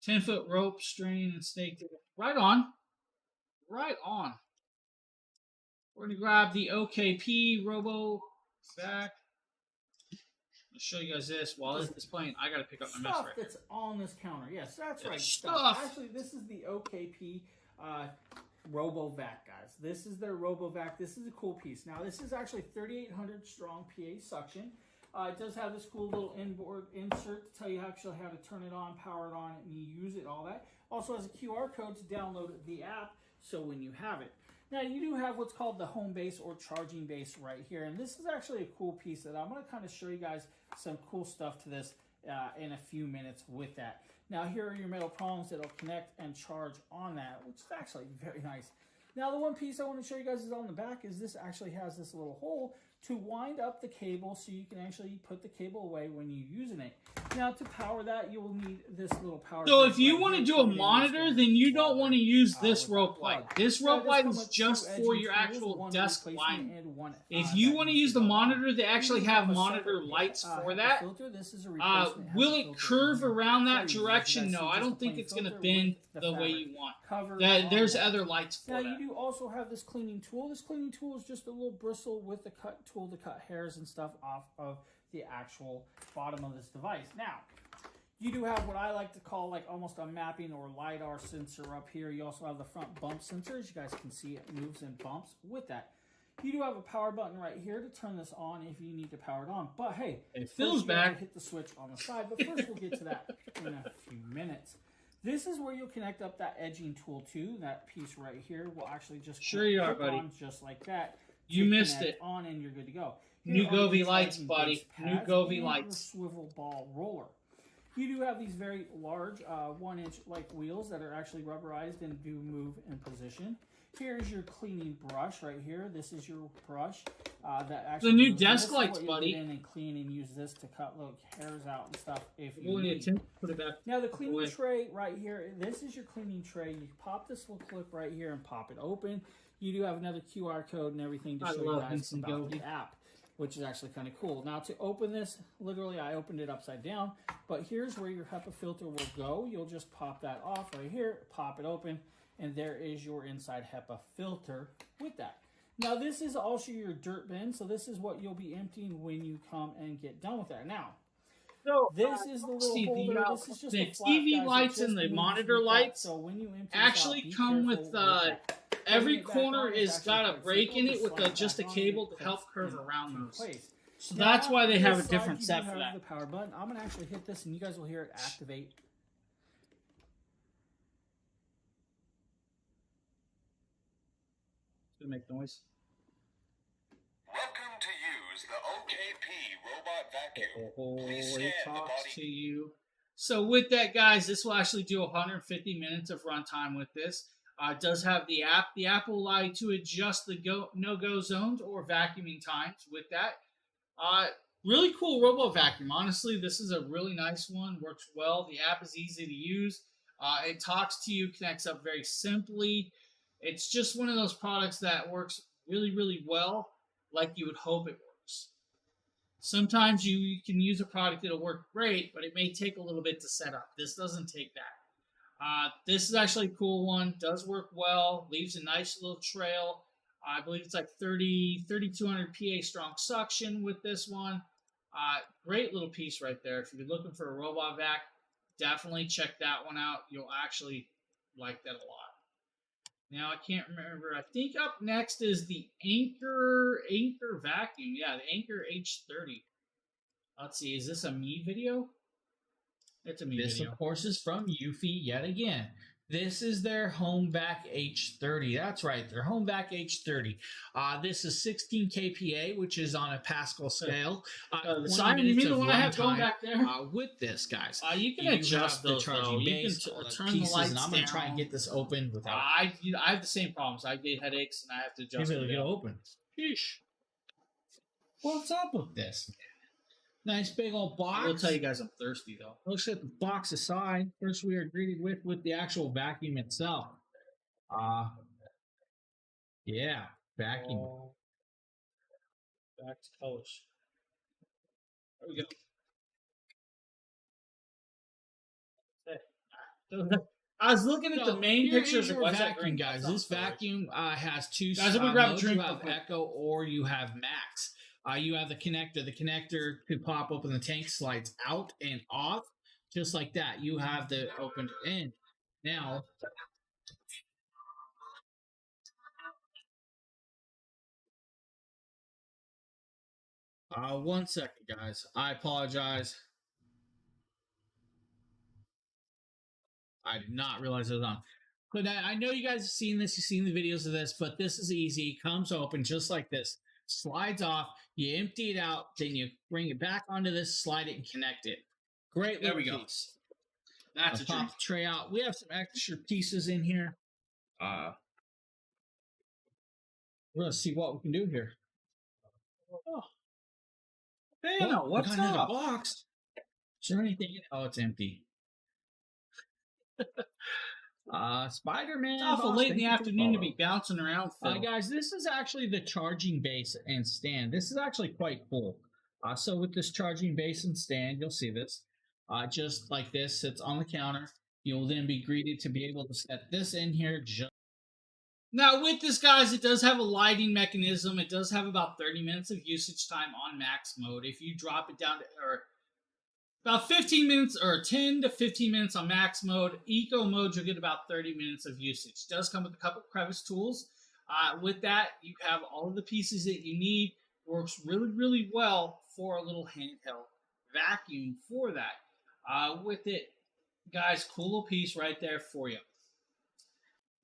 10-foot rope, strain, and snake. Right on. Right on. We're going to grab the OKP Robo Vac. I'll show you guys this while this is playing. I got to pick up my mess Stuff right here. that's on this counter. Yes, that's right. Stuff. Actually, this is the OKP RoboVac, guys. This is their RoboVac. This is a cool piece. Now, this is actually 3,800 strong PA suction. It does have this cool little inboard insert to tell you actually how to turn it on, power it on, and you use it, all that. Also has a QR code to download the app, so when you have it. Now, you do have what's called the home base or charging base right here, and this is actually a cool piece that I'm going to kind of show you guys some cool stuff to this in a few minutes with that. Now, here are your metal prongs that'll connect and charge on that, which is actually very nice. Now, the one piece I want to show you guys is on the back is this actually has this little hole to wind up the cable so you can actually put the cable away when you're using it. Now, to power that, you will need this little power. So if you want to do a monitor, then you don't want to use this rope light. This rope light is just for your actual desk lighting. If you want to use the monitor, they actually have monitor lights for that. Will it curve around that direction? No, I don't think it's going to bend the way you want. There's other lights for now, that. you do also have this cleaning tool. This cleaning tool is just a little bristle with a cut tool to cut hairs and stuff off of the actual bottom of this device. Now, you do have what I like to call like almost a mapping or LiDAR sensor up here. You also have the front bump sensor. As you guys can see, it moves and bumps with that. You do have a power button right here to turn this on if you need to power it on. But hey, it feels bad. Hit the switch on the side. But first, we'll get to that in a few minutes. This is where you'll connect up that edging tool too. That piece right here will actually just sure you are, buddy. On just like that. You missed it. On and you're good to go. New Govee lights, buddy. New Govee lights. Swivel ball roller. You do have these very large 1-inch like wheels that are actually rubberized and do move in position. Here's your cleaning brush right here. This is your brush that actually. The new desk lights, buddy. Get in and clean and use this to cut little hairs out and stuff if you we'll need. Put it back. Now the cleaning tray right here. This is your cleaning tray. You pop this little clip right here and pop it open. You do have another QR code and everything to show you guys about the app, which is actually kind of cool. Now to open this, literally I opened it upside down, but here's where your HEPA filter will go. You'll just pop that off right here, pop it open, and there is your inside HEPA filter with that. Now this is also your dirt bin, so this is what you'll be emptying when you come and get done with that. Now, so, this is the little holder. This is just the a flat, TV guys, lights and the monitor lights so when you empty actually this out, come with every corner is got a break in it with just a cable to help curve around those. So that's why they have a different set for that. The power button. I'm gonna actually hit this, and you guys will hear it activate. It's gonna make noise. Welcome to use the OKP robot vacuum. Please scan It the talks body. to you. So with that, guys, this will actually do 150 minutes of runtime with this. It does have the app. The app will allow you to adjust the no-go zones or vacuuming times with that. Really cool robo vacuum. Honestly, this is a really nice one. Works well. The app is easy to use. It talks to you, connects up very simply. It's just one of those products that works really, really well, like you would hope it works. Sometimes you can use a product that'll work great, but it may take a little bit to set up. This doesn't take that. This is actually a cool one. Does work well. Leaves a nice little trail. I believe it's like 3,200 PA strong suction with this one. Great little piece right there. If you're looking for a robot vac, definitely check that one out. You'll actually like that a lot. Now I can't remember. I think up next is the Anker vacuum. Yeah, the Anker H30. Let's see. Is this a me video? It's a me This, video. of course, is from Eufy yet again. This is their HomeVac H30. That's right, their HomeVac H30. This is 16 kPa, which is on a Pascal scale. Simon, you mean the one I have going back there? With this, guys. You can You adjust have the those, charging though. You base, can all the turn the pieces, lights and I'm going to try down. and get this open without... I have the same problems. I get headaches and I have to adjust Maybe it'll it. get open. Sheesh. What's up with this? Nice big old box. I will tell you guys I'm thirsty though. Let's set the box aside. First, we are greeted with the actual vacuum itself. Yeah, vacuum. Oh. Back to colors. There we go. I was looking at the So, main here pictures is of your what's that vacuum, green guys. dots on This colors. vacuum has two Guys, I'm gonna grab a modes. drink You real have quick. Echo or you have Max. You have the connector. The connector to pop open the tank slides out and off, just like that. You have the open end. Now, one second, guys. I apologize. I did not realize it was on. But I know you guys have seen this. You've seen the videos of this, but this is easy. Comes open just like this. Slides off. You empty it out. Then you bring it back onto this, slide it, and connect it. Great There little we go. piece. That's I'll a dream. pop the tray out. We have some extra pieces in here. We're going to see what we can do here. Hey, Oh, no, we what's got another up? box? Is there anything in it? Oh, it's empty. Spider-Man. It's awful boss, late in thank the you for afternoon to follow. be bouncing around. Phil. Guys, this is actually the charging base and stand. This is actually quite cool. So with this charging base and stand, you'll see this. Just like this, sits on the counter. You'll then be greeted to be able to set this in here. Now, with this, guys, it does have a lighting mechanism. It does have about 30 minutes of usage time on max mode. If you drop it down to about 15 minutes or 10 to 15 minutes on max mode, eco mode, you'll get about 30 minutes of usage. It does come with a couple crevice tools. With that, you have all of the pieces that you need. Works really, really well for a little handheld vacuum for that. With it, guys, cool little piece right there for you.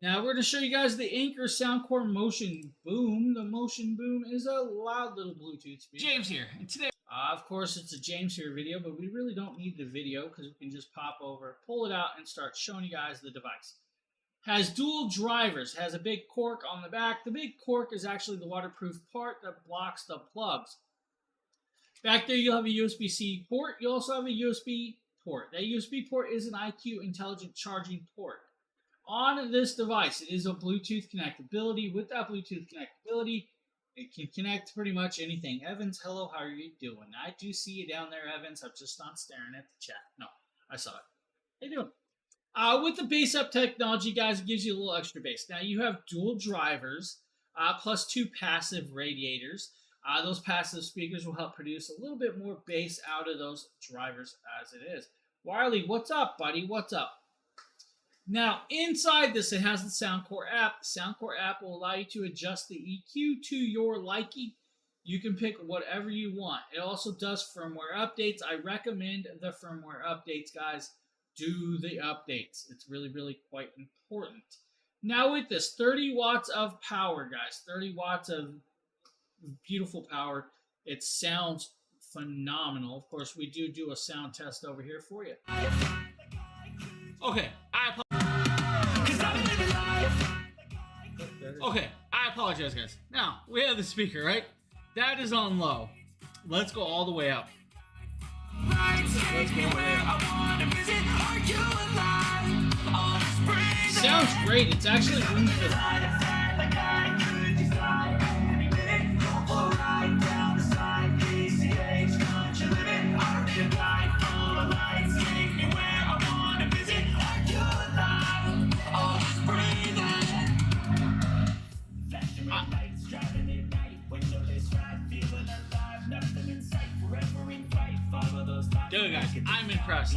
Now we're going to show you guys the Anker Soundcore Motion Boom. The Motion Boom is a loud little Bluetooth speaker. James here, and today. Of course, it's a James here video, but we really don't need the video because we can just pop over, pull it out, and start showing you guys the device. Has dual drivers, has a big cork on the back. The big cork is actually the waterproof part that blocks the plugs. Back there, you'll have a USB-C port. You also have a USB port. That USB port is an IQ Intelligent Charging port. On this device, it is a Bluetooth connectability. With that Bluetooth connectability, it can connect to pretty much anything. Evans, hello, how are you doing? I do see you down there, Evans. I'm just not staring at the chat. No, I saw it. How you doing? With the base up technology, guys, it gives you a little extra bass. Now, you have dual drivers plus two passive radiators. Those passive speakers will help produce a little bit more bass out of those drivers as it is. Wiley, what's up, buddy? What's up? Now, inside this, it has the Soundcore app. The Soundcore app will allow you to adjust the EQ to your liking. You can pick whatever you want. It also does firmware updates. I recommend the firmware updates, guys. Do the updates. It's really, really quite important. Now with this, 30 watts of power, guys. 30 watts of beautiful power. It sounds phenomenal. Of course, we do a sound test over here for you. Okay, I apologize, guys. Now, we have the speaker, right? That is on low. Let's go all the way up. Sounds great. It's actually room for Dude, guys, I'm impressed.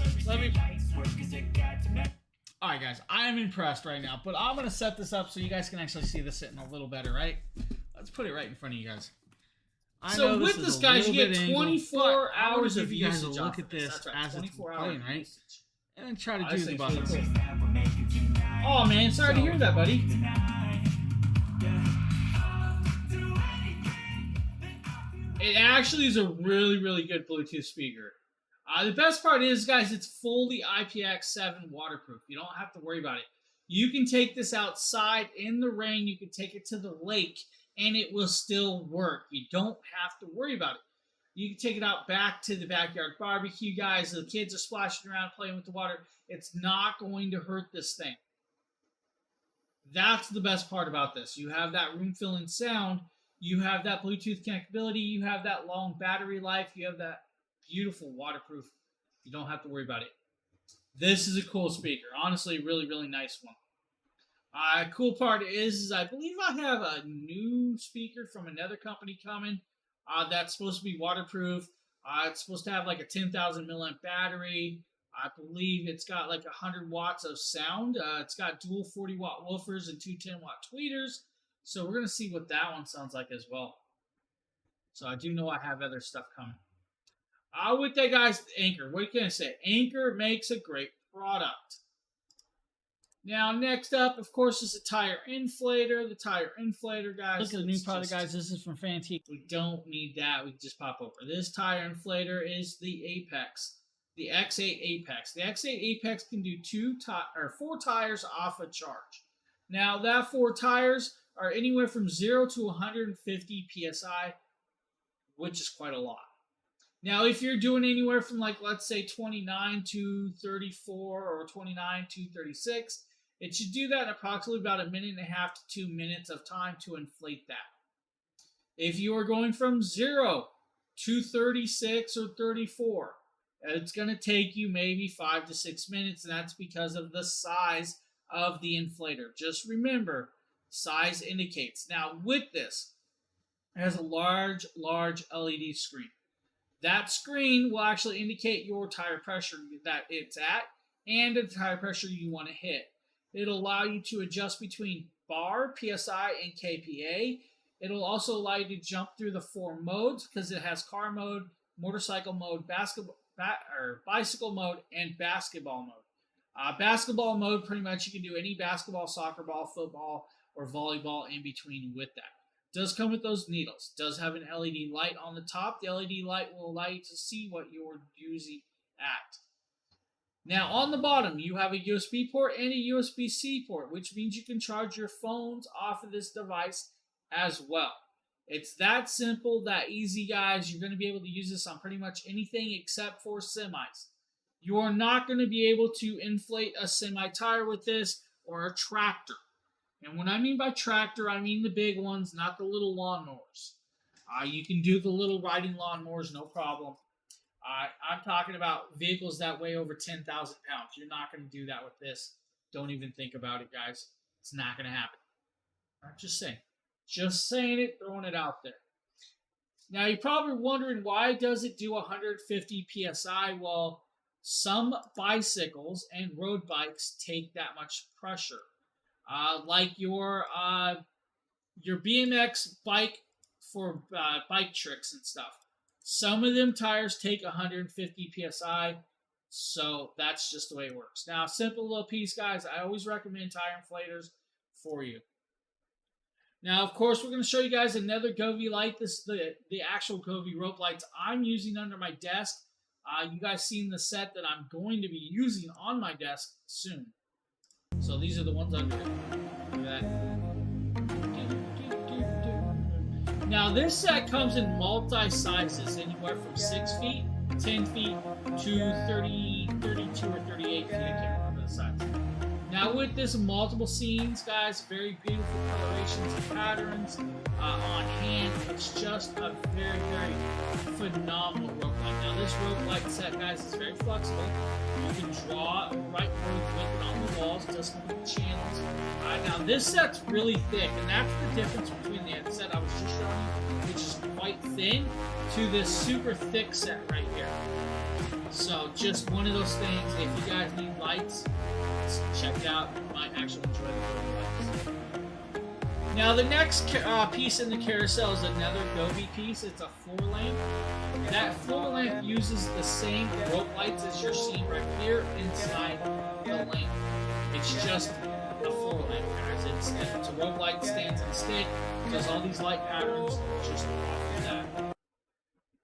Alright, guys, I'm impressed right now, but I'm going to set this up so you guys can actually see this sitting a little better, right? Let's put it right in front of you guys. I So know with is this, a guys, you little get bit angled, 24 but I wanna hours give of you guys a usage look off at of this. this That's right, as it's 24 playing, hours right? usage. And then try to Oh, do this the thing's buttons. really cool. Oh man, sorry to hear that, buddy. It actually is a really, really good Bluetooth speaker. The best part is, guys, it's fully IPX7 waterproof. You don't have to worry about it. You can take this outside in the rain. You can take it to the lake and it will still work. You don't have to worry about it. You can take it out back to the backyard barbecue, guys. The kids are splashing around playing with the water. It's not going to hurt this thing. That's the best part about this. You have that room filling sound. You have that Bluetooth connectability. You have that long battery life. You have that beautiful waterproof. You don't have to worry about it. This is a cool speaker. Honestly, really, really nice one. Cool part is I believe I have a new speaker from another company coming that's supposed to be waterproof. It's supposed to have like a 10,000 milliamp battery. I believe it's got like 100 watts of sound. It's got dual 40 watt woofers and two 10 watt tweeters. So we're going to see what that one sounds like as well. So I do know I have other stuff coming. With that, guys, Anker. What can I say? Anker makes a great product. Now, next up, of course, is the tire inflator. The tire inflator, guys. Look at the new product, guys. This is from Fantique. We don't need that. We can just pop over. This tire inflator is the Apex. The X8 Apex. The X8 Apex can do 4 tires off a charge. Now, that 4 tires are anywhere from 0 to 150 PSI, which is quite a lot. Now, if you're doing anywhere from, like, let's say 29 to 34 or 29 to 36, it should do that in approximately about 1.5 to 2 minutes of time to inflate that. If you are going from 0 to 36 or 34, it's going to take you maybe 5 to 6 minutes, and that's because of the size of the inflator. Just remember, size indicates. Now, with this, it has a large LED screen. That screen will actually indicate your tire pressure that it's at and the tire pressure you want to hit. It'll allow you to adjust between bar, PSI, and KPA. It'll also allow you to jump through the 4 modes because it has car mode, motorcycle mode, bicycle mode, and basketball mode. Basketball mode, pretty much you can do any basketball, soccer ball, football, or volleyball in between with that. Does come with those needles. Does have an LED light on the top. The LED light will allow you to see what you're using at. Now on the bottom, you have a USB port and a USB-C port, which means you can charge your phones off of this device as well. It's that simple, that easy, guys. You're going to be able to use this on pretty much anything except for semis. You are not going to be able to inflate a semi-tire with this or a tractor. And what I mean by tractor, I mean the big ones, not the little lawnmowers. You can do the little riding lawnmowers, no problem. I'm talking about vehicles that weigh over 10,000 pounds. You're not going to do that with this. Don't even think about it, guys. It's not going to happen. I'm just saying. Just saying it, throwing it out there. Now, you're probably wondering, why does it do 150 PSI? Well, some bicycles and road bikes take that much pressure. Like your BMX bike for bike tricks and stuff. Some of them tires take 150 PSI, so that's just the way it works. Now, simple little piece, guys. I always recommend tire inflators for you. Now, of course, we're going to show you guys another Govee light. This is the actual Govee rope lights I'm using under my desk. You guys seen the set that I'm going to be using on my desk soon. So these are the ones under it. Look at that. Now this set comes in multi-sizes, anywhere from 6 feet, 10 feet, to 30, 32, or 38 feet. I can't remember the size. Now with this, multiple scenes, guys, very beautiful colorations and patterns on hand. It's just a very, very phenomenal rope light. Now this rope light set, guys, is very flexible. You can draw right where you click it on the walls, just come with the channels. Now this set's really thick, and that's the difference between the set I was just showing you, which is quite thin, to this super thick set right here. So just one of those things. If you guys need lights, check it out. You might actually enjoy the Govee lights. Now the next piece in the carousel is another Govee piece. It's a floor lamp. That floor lamp uses the same rope lights as you're seeing right here inside the lamp. It's just a floor lamp, guys. It's a rope light, stands on a stick, does all these light patterns, just off of that.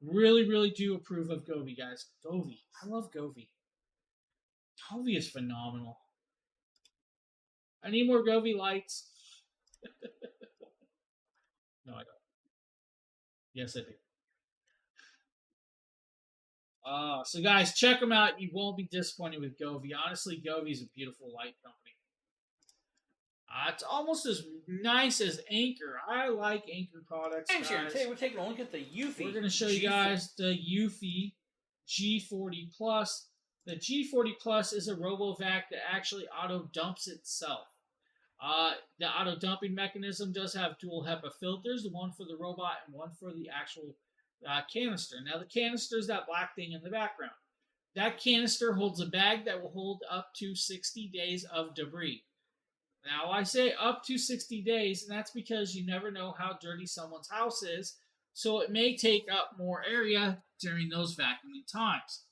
Really, really do approve of Govee, guys. Govee. I love Govee. Govee is phenomenal. I need more Govee lights. No, I don't. Yes, I do. So guys, check them out. You won't be disappointed with Govee. Honestly, Govee is a beautiful light company. It's almost as nice as Anchor. I like Anchor products. Thanks, here. Guys. Today we're taking a look at the Eufy. We're going to show you guys the Eufy G40 Plus. The G40 Plus is a RoboVac that actually auto dumps itself. The auto dumping mechanism does have dual HEPA filters, one for the robot and one for the actual canister. Now the canister is that black thing in the background. That canister holds a bag that will hold up to 60 days of debris. Now I say up to 60 days, and that's because you never know how dirty someone's house is, so it may take up more area during those vacuuming times.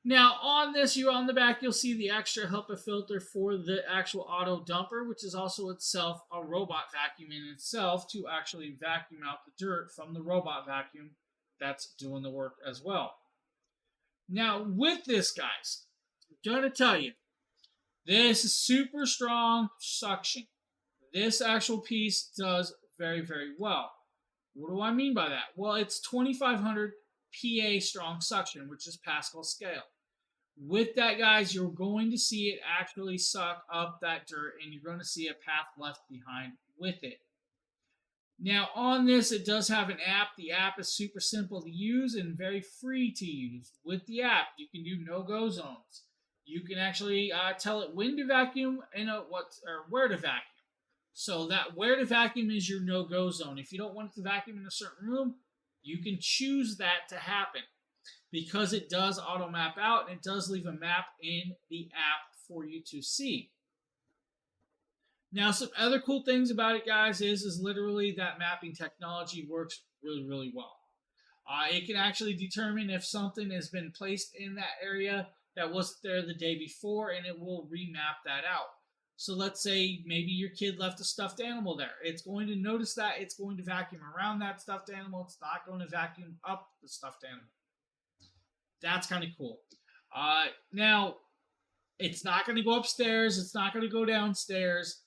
Now on this, on the back, you'll see the extra HEPA filter for the actual auto dumper, which is also itself a robot vacuum in itself to actually vacuum out the dirt from the robot vacuum that's doing the work as well. Now with this, guys, I'm going to tell you, this is super strong suction. This actual piece does very, very well. What do I mean by that? Well, it's 2500 PA strong suction, which is Pascal scale. With that, guys, you're going to see it actually suck up that dirt, and you're going to see a path left behind with it. Now, on this, it does have an app. The app is super simple to use and very free to use. With the app, you can do no-go zones. You can actually tell it when to vacuum and where to vacuum. So that where to vacuum is your no-go zone. If you don't want it to vacuum in a certain room, you can choose that to happen because it does auto map out and it does leave a map in the app for you to see. Now, some other cool things about it, guys, is literally that mapping technology works really, really well. It can actually determine if something has been placed in that area that wasn't there the day before, and it will remap that out. So let's say maybe your kid left a stuffed animal there. It's going to notice that. It's going to vacuum around that stuffed animal. It's not going to vacuum up the stuffed animal. That's kind of cool. Now, it's not going to go upstairs. It's not going to go downstairs.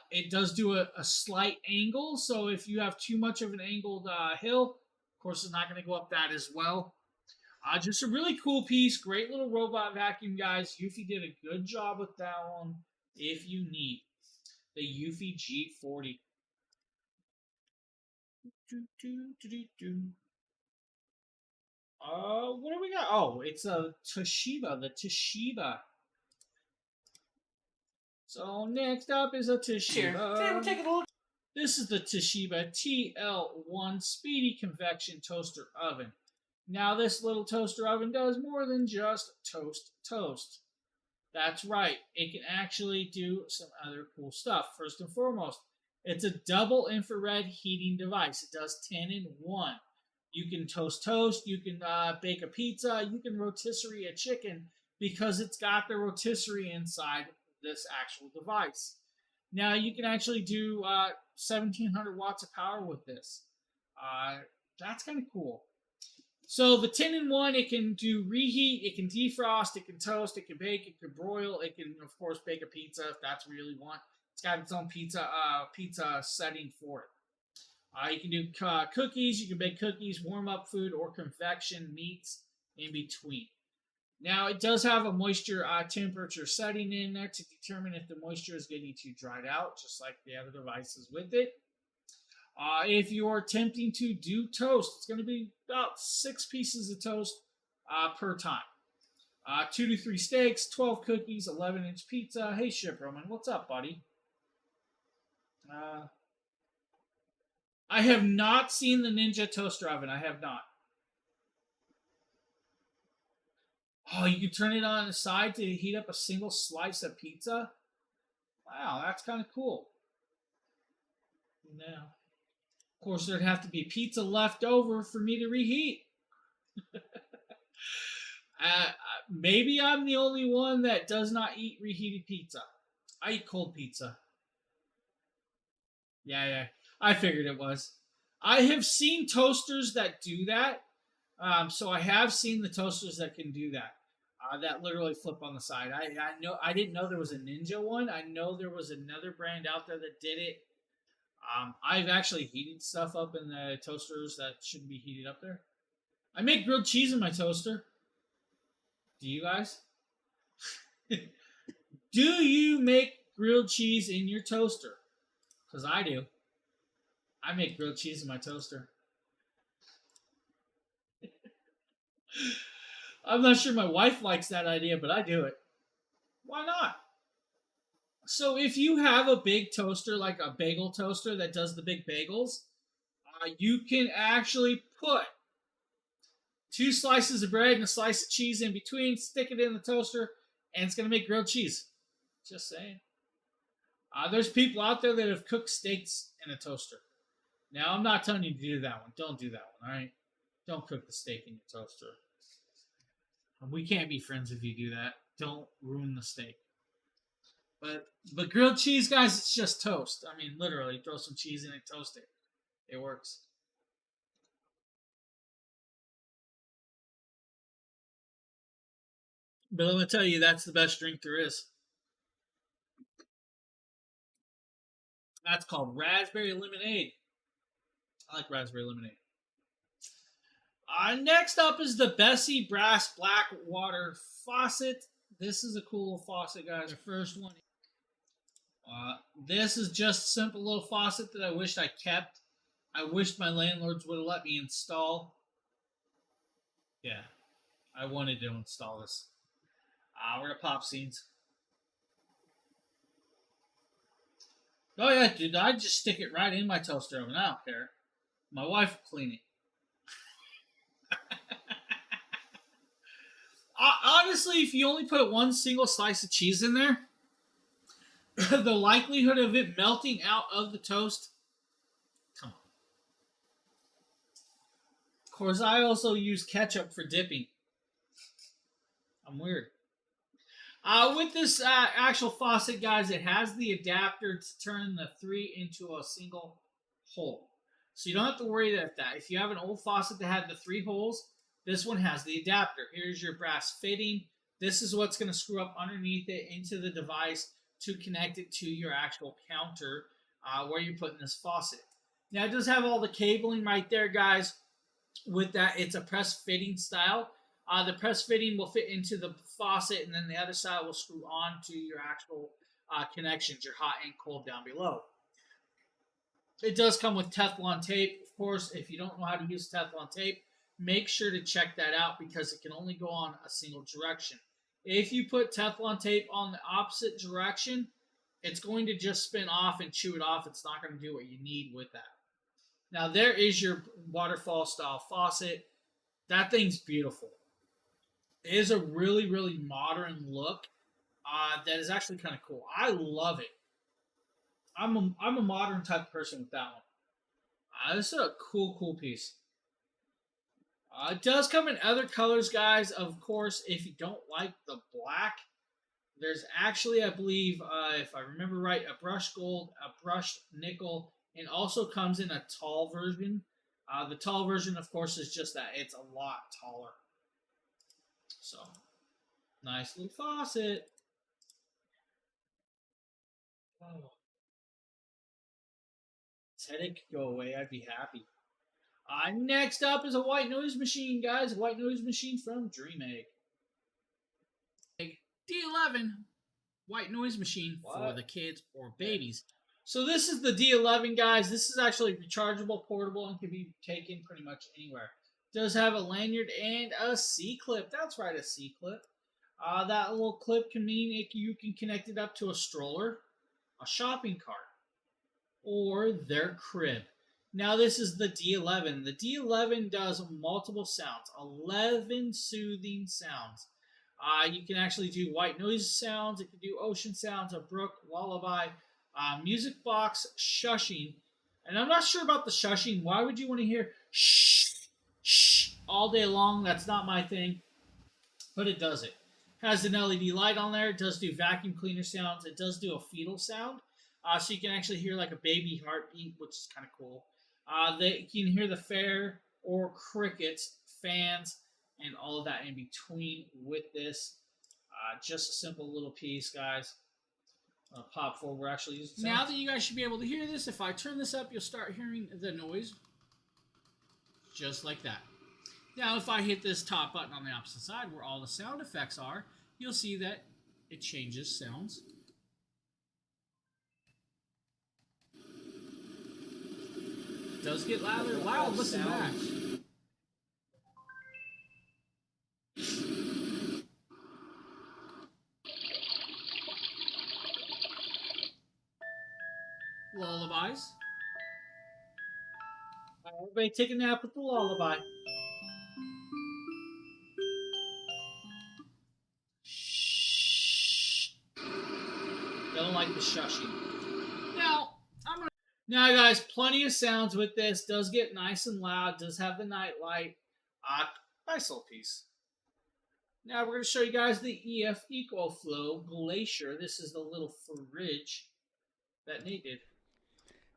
It does do a slight angle. So if you have too much of an angled hill, of course, it's not going to go up that as well. Just a really cool piece. Great little robot vacuum, guys. Eufy did a good job with that one if you need. The Eufy G40. What do we got? Oh, it's a Toshiba. The Toshiba. So next up is a Toshiba. Today we're taking a look. This is the Toshiba TL1 Speedy Convection Toaster Oven. Now, this little toaster oven does more than just toast. That's right. It can actually do some other cool stuff. First and foremost, it's a double infrared heating device. It does 10 in 1. You can toast, you can bake a pizza, you can rotisserie a chicken because it's got the rotisserie inside this actual device. Now, you can actually do 1700 watts of power with this. That's kind of cool. So the 10 in 1, it can do reheat, it can defrost, it can toast, it can bake, it can broil, it can of course bake a pizza if that's what you really want. It's got its own pizza setting for it. You can do cookies, you can bake cookies, warm up food, or convection meats in between. Now it does have a moisture temperature setting in there to determine if the moisture is getting too dried out, just like the other devices with it. If you're attempting to do toast, it's going to be about 6 pieces of toast per time. 2 to 3 steaks, 12 cookies, 11-inch pizza. Hey, Ship Roman, what's up, buddy? I have not seen the Ninja Toaster Oven. I have not. Oh, you can turn it on the side to heat up a single slice of pizza? Wow, that's kind of cool. Now, of course, there'd have to be pizza left over for me to reheat. Maybe I'm the only one that does not eat reheated pizza. I eat cold pizza. Yeah, I figured it was. I have seen toasters that do that. So I have seen the toasters that can do that. That literally flip on the side. I didn't know there was a Ninja one. I know there was another brand out there that did it. I've actually heated stuff up in the toasters that shouldn't be heated up there. I make grilled cheese in my toaster. Do you guys? Do you make grilled cheese in your toaster? Because I do. I make grilled cheese in my toaster. I'm not sure my wife likes that idea, but I do it. Why not? So if you have a big toaster, like a bagel toaster that does the big bagels, you can actually put 2 slices of bread and a slice of cheese in between, stick it in the toaster, and it's going to make grilled cheese. Just saying. There's people out there that have cooked steaks in a toaster. Now, I'm not telling you to do that one. Don't do that one, all right? Don't cook the steak in your toaster. We can't be friends if you do that. Don't ruin the steak. But grilled cheese, guys, it's just toast. I mean, literally, throw some cheese in it, toast it. It works. But I'm going to tell you, that's the best drink there is. That's called raspberry lemonade. I like raspberry lemonade. Next up is the Bessie Brass Black Water Faucet. This is a cool faucet, guys. The first one. This is just a simple little faucet that I wished I kept. I wished my landlords would have let me install. Yeah, I wanted to install this. We're gonna pop scenes. Oh yeah, dude, I just stick it right in my toaster oven. I don't care. My wife will clean it. Honestly, if you only put one single slice of cheese in there, the likelihood of it melting out of the toast, come on. Of course, I also use ketchup for dipping. I'm weird. With this actual faucet, guys, it has the adapter to turn the 3 into a single hole. So you don't have to worry about that. If you have an old faucet that had the 3 holes, this one has the adapter. Here's your brass fitting. This is what's going to screw up underneath it into the device to connect it to your actual counter where you're putting this faucet. Now, it does have all the cabling right there, guys. With that, it's a press fitting style. The press fitting will fit into the faucet, and then the other side will screw on to your actual connections, your hot and cold down below. It does come with Teflon tape. Of course, if you don't know how to use Teflon tape, make sure to check that out because it can only go on a single direction. If you put Teflon tape on the opposite direction, it's going to just spin off and chew it off. It's not going to do what you need with that. Now, there is your waterfall style faucet. That thing's beautiful. It is a really, really modern look that is actually kind of cool. I love it. I'm a modern type of person with that one. This is a cool piece. It does come in other colors, guys. Of course, if you don't like the black, there's actually, I believe, if I remember right, a brushed gold, a brushed nickel, and also comes in a tall version. The tall version, of course, is just that. It's a lot taller. So, nice little faucet. Oh. This headache could go away. I'd be happy. Next up is a white noise machine, guys. A white noise machine from DreamEgg. D11 white noise machine for the kids or babies. So this is the D11, guys. This is actually rechargeable, portable, and can be taken pretty much anywhere. It does have a lanyard and a C-clip. That's right, a C-clip. That little clip can mean you can connect it up to a stroller, a shopping cart, or their crib. Now this is the D11. The D11 does multiple sounds, 11 soothing sounds. You can actually do white noise sounds. It can do ocean sounds, a brook, lullaby, music box, shushing. And I'm not sure about the shushing. Why would you want to hear shh, shh all day long? That's not my thing. But it does it. Has an LED light on there. It does do vacuum cleaner sounds. It does do a fetal sound. So you can actually hear like a baby heartbeat, which is kind of cool. You can hear the fair or crickets, fans, and all of that in between with this. Just a simple little piece, guys. Pop 4 we're actually using. Now sounds. that you guys should be able to hear this, if I turn this up, you'll start hearing the noise. Just like that. Now, if I hit this top button on the opposite side where all the sound effects are, you'll see that it changes sounds. It does get louder. Wow, listen to that. Lullabies. Everybody take a nap with the lullaby. Shh. Don't like the shushing. Now, guys, plenty of sounds with this. Does get nice and loud. Does have the night light. Nice little piece. Now we're going to show you guys the EF EcoFlow Glacier. This is the little fridge that Nate did.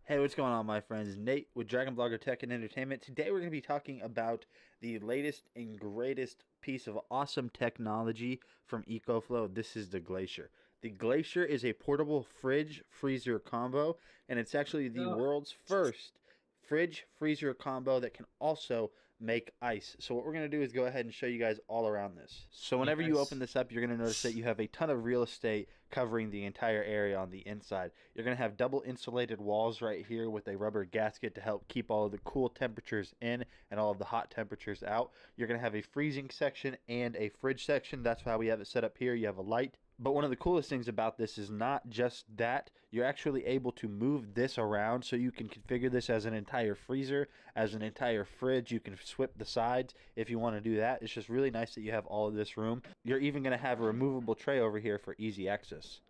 Hey, what's going on, my friends? Nate with Dragon Blogger Tech and Entertainment. Today we're going to be talking about the latest and greatest piece of awesome technology from EcoFlow. This is the Glacier. The Glacier is a portable fridge-freezer combo, and it's actually the world's first fridge-freezer combo that can also make ice. So what we're going to do is go ahead and show you guys all around this. So whenever you open this up, you're going to notice that you have a ton of real estate covering the entire area on the inside. You're going to have double insulated walls right here with a rubber gasket to help keep all of the cool temperatures in and all of the hot temperatures out. You're going to have a freezing section and a fridge section. That's why we have it set up here. You have a light. But one of the coolest things about this is not just that, you're actually able to move this around so you can configure this as an entire freezer, as an entire fridge. You can swip the sides if you want to do that. It's just really nice that you have all of this room. You're even going to have a removable tray over here for easy access.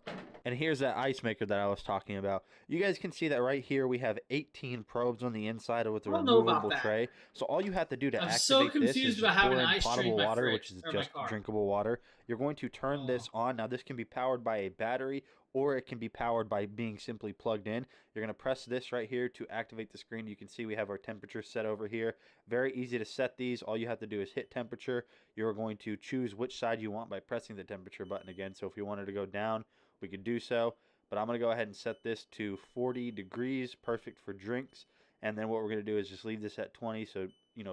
And here's that ice maker that I was talking about. You guys can see that right here we have 18 probes on the inside with the removable tray. So all you have to do to activate this is pour in potable water, which is just drinkable water. You're going to turn this on. Now this can be powered by a battery or it can be powered by being simply plugged in. You're going to press this right here to activate the screen. You can see we have our temperature set over here. Very easy to set these. All you have to do is hit temperature. You're going to choose which side you want by pressing the temperature button again. So if you wanted to go down, we could do so. But I'm going to go ahead and set this to 40 degrees, perfect for drinks. And then what we're going to do is just leave this at 20, so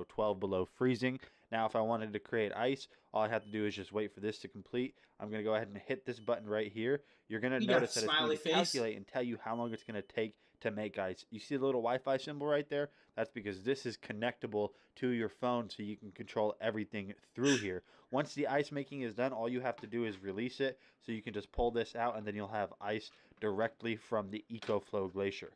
12 below freezing. Now if I wanted to create ice, all I have to do is just wait for this to complete. I'm going to go ahead and hit this button right here. You're going to notice that it's going to calculate and tell you how long it's going to take to make ice. You see the little Wi-Fi symbol right there? That's because this is connectable to your phone so you can control everything through here. Once the ice making is done, all you have to do is release it. So you can just pull this out and then you'll have ice directly from the EcoFlow Glacier.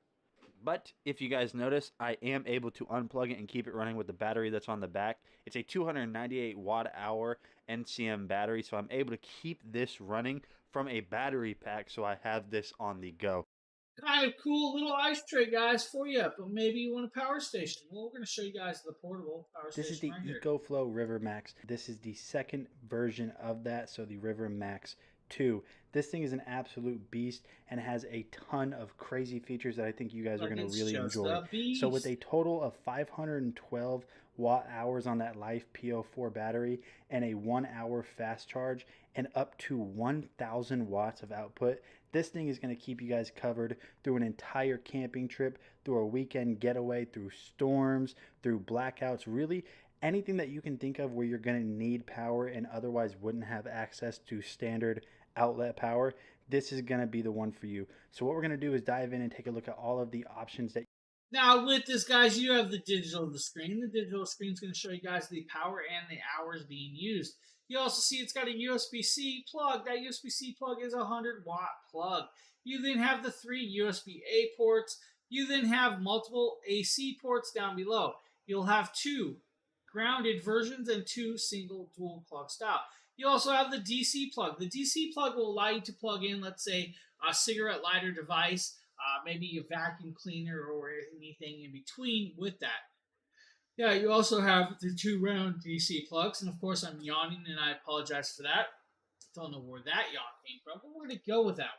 But if you guys notice, I am able to unplug it and keep it running with the battery that's on the back. It's a 298 watt-hour NCM battery, so I'm able to keep this running from a battery pack, so I have this on the go. Kind of cool little ice tray, guys, for you, but maybe you want a power station. Well, we're going to show you guys the portable power station. This is the right EcoFlow River Max. This is the second version of that, so the River Max 2. This thing is an absolute beast and has a ton of crazy features that I think you guys are going to really enjoy. So with a total of 512 watt hours on that Life PO4 battery and a 1 hour fast charge and up to 1,000 watts of output, this thing is going to keep you guys covered through an entire camping trip, through a weekend getaway, through storms, through blackouts, really anything that you can think of where you're going to need power and otherwise wouldn't have access to standard outlet power. This is going to be the one for you. So what we're going to do is dive in and take a look at all of the options that Now with this, guys, you have the digital of the screen. The digital screen is going to show you guys the power and the hours being used. You also see it's got a USB-C plug. That USB-C plug is a 100-watt plug. You then have the 3 USB-A ports. You then have multiple AC ports down below. You'll have 2 grounded versions and 2 single dual plug style. You also have the DC plug. The DC plug will allow you to plug in, let's say, a cigarette lighter device, maybe a vacuum cleaner or anything in between with that. Yeah, you also have the 2 round DC plugs, and of course I'm yawning and I apologize for that. Don't know where that yawn came from, but we're going to go with that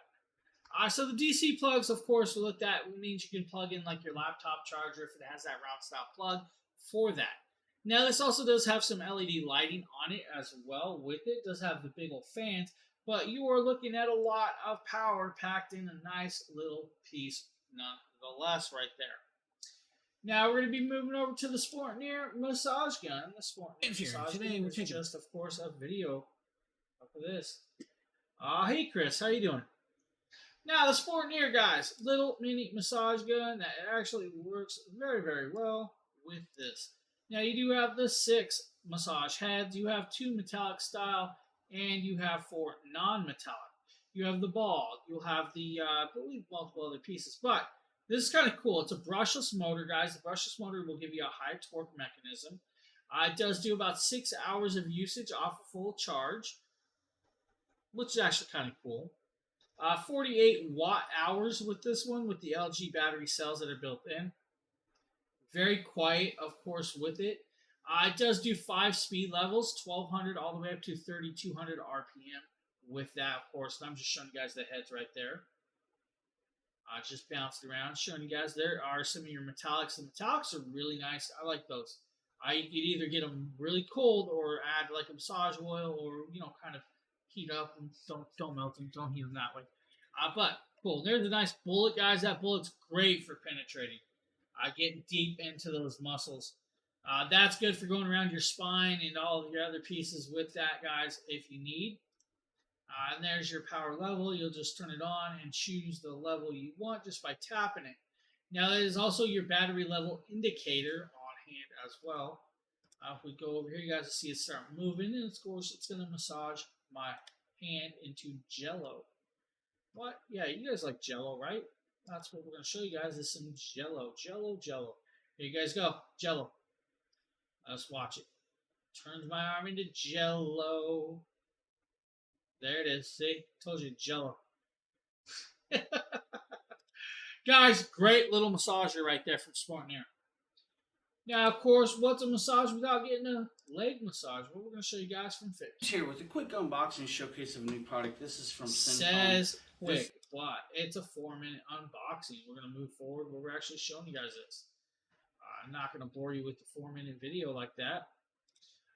one. So the DC plugs, of course, will look that means you can plug in like your laptop charger if it has that round style plug for that. Now this also does have some LED lighting on it as well with it. It does have the big old fans, but you are looking at a lot of power packed in a nice little piece nonetheless right there. Now we're going to be moving over to the Sportneer massage gun. The Sportneer massage gun is just, of course, a video of this. Hey Chris, how you doing? Now the Sportneer, guys, little mini massage gun that actually works very, very well with this. Now you do have the 6 massage heads. You have 2 metallic style, and you have 4 non-metallic. You have the ball. You'll have the, I believe, multiple other pieces. But this is kind of cool. It's a brushless motor, guys. The brushless motor will give you a high torque mechanism. It does do about 6 hours of usage off a full charge, which is actually kind of cool. 48 watt hours with this one, with the LG battery cells that are built in. Very quiet, of course, with it. It does do 5 speed levels, 1200 all the way up to 3200 RPM with that, of course. And I'm just showing you guys the heads right there. Just bounced around, showing you guys there are some of your metallics. The metallics are really nice. I like those. You could either get them really cold or add like a massage oil, or kind of heat up and don't melt them, don't heat them that way. But cool. There's a nice bullet, guys. That bullet's great for penetrating. Getting deep into those muscles. That's good for going around your spine and all of your other pieces with that, guys, if you need. And there's your power level. You'll just turn it on and choose the level you want just by tapping it. Now, that is also your battery level indicator on hand as well. If we go over here, you guys will see it start moving, and of course, it's going to massage my hand into Jello. What? Yeah, you guys like Jello, right? That's what we're going to show you guys, is some Jello. Jello. Here you guys go. Jello. Let's watch it. Turns my arm into Jello. There it is. See? Told you, Jello. Guys, great little massager right there from Sportneer. Now, of course, what's a massage without getting a leg massage? Well, we're going to show you guys from Fit. Here with a quick unboxing showcase of a new product. This is from Says quick, but it's a 4-minute unboxing. We're going to move forward where we're actually showing you guys this. I'm not going to bore you with the 4-minute video like that.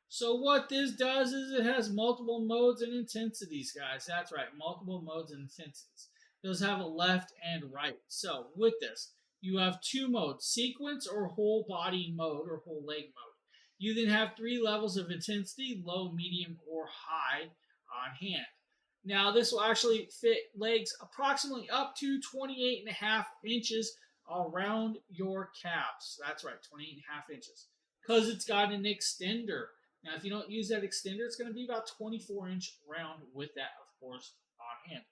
So what this does is it has multiple modes and intensities, guys. That's right, multiple modes and intensities. It does have a left and right. So with this, you have 2 modes, sequence or whole body mode or whole leg mode. You then have 3 levels of intensity, low, medium, or high on hand. Now this will actually fit legs approximately up to 28.5 inches around your calves. That's right, 28.5 inches. Because it's got an extender. Now, if you don't use that extender, it's going to be about 24-inch round with that, of course, on hand.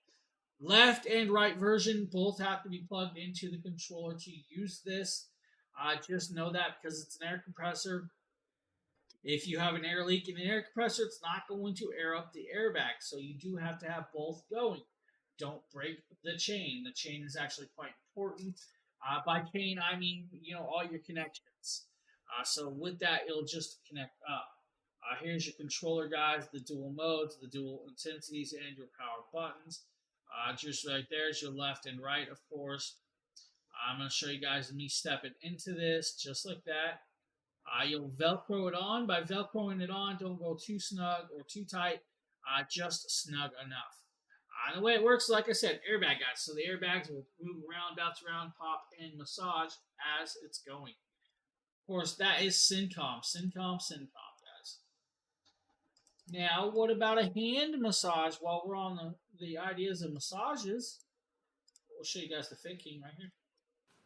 Left and right version both have to be plugged into the controller to use this. Just know that because it's an air compressor. If you have an air leak in the air compressor, it's not going to air up the airbag. So you do have to have both going. Don't break the chain. The chain is actually quite important. By chain, I mean, all your connections. So with that, it'll just connect up. Here's your controller, guys, the dual modes, the dual intensities, and your power buttons. Just right there is your left and right, of course. I'm going to show you guys me stepping into this, just like that. You'll Velcro it on. By Velcroing it on, don't go too snug or too tight, just snug enough. The way it works, like I said, airbag, guys. So the airbags will move around, bounce around, pop, and massage as it's going. Of course, that is Syncom, guys. Now, what about a hand massage? While we're on the ideas of massages, we'll show you guys the Fit King right here.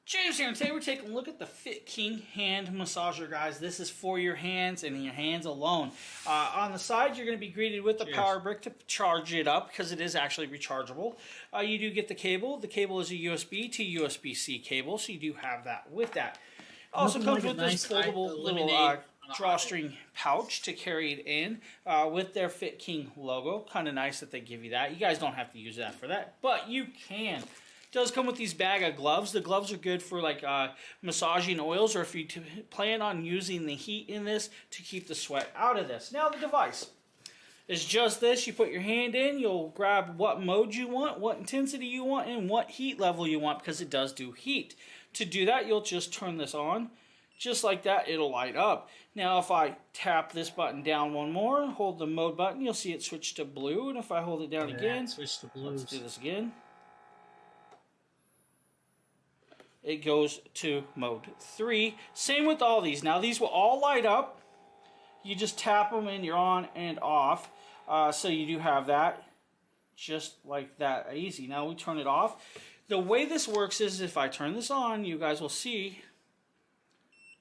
James here, and today we're taking a look at the Fit King hand massager, guys. This is for your hands and your hands alone. On the side, you're going to be greeted with a power brick to charge it up because it is actually rechargeable. You do get the cable. The cable is a USB to USB-C cable, so you do have that with that. Also comes with this foldable little drawstring pouch to carry it in with their Fit King logo. Kind of nice that they give you that. You guys don't have to use that for that, but you can. It does come with these bag of gloves. The gloves are good for like massaging oils, or if you plan on using the heat in this to keep the sweat out of this. Now the device is just this. You put your hand in, you'll grab what mode you want, what intensity you want, and what heat level you want because it does do heat. To do that, you'll just turn this on. just like that, it'll light up. Now, if I tap this button down one more, hold the mode button, you'll see it switch to blue. And if I hold it down again, switch to blue. let's do this again. It goes to mode 3. Same with all these. Now, these will all light up. You just tap them and you're on and off. So you do have that. Just like that. Easy. Now we turn it off. The way this works is if I turn this on, you guys will see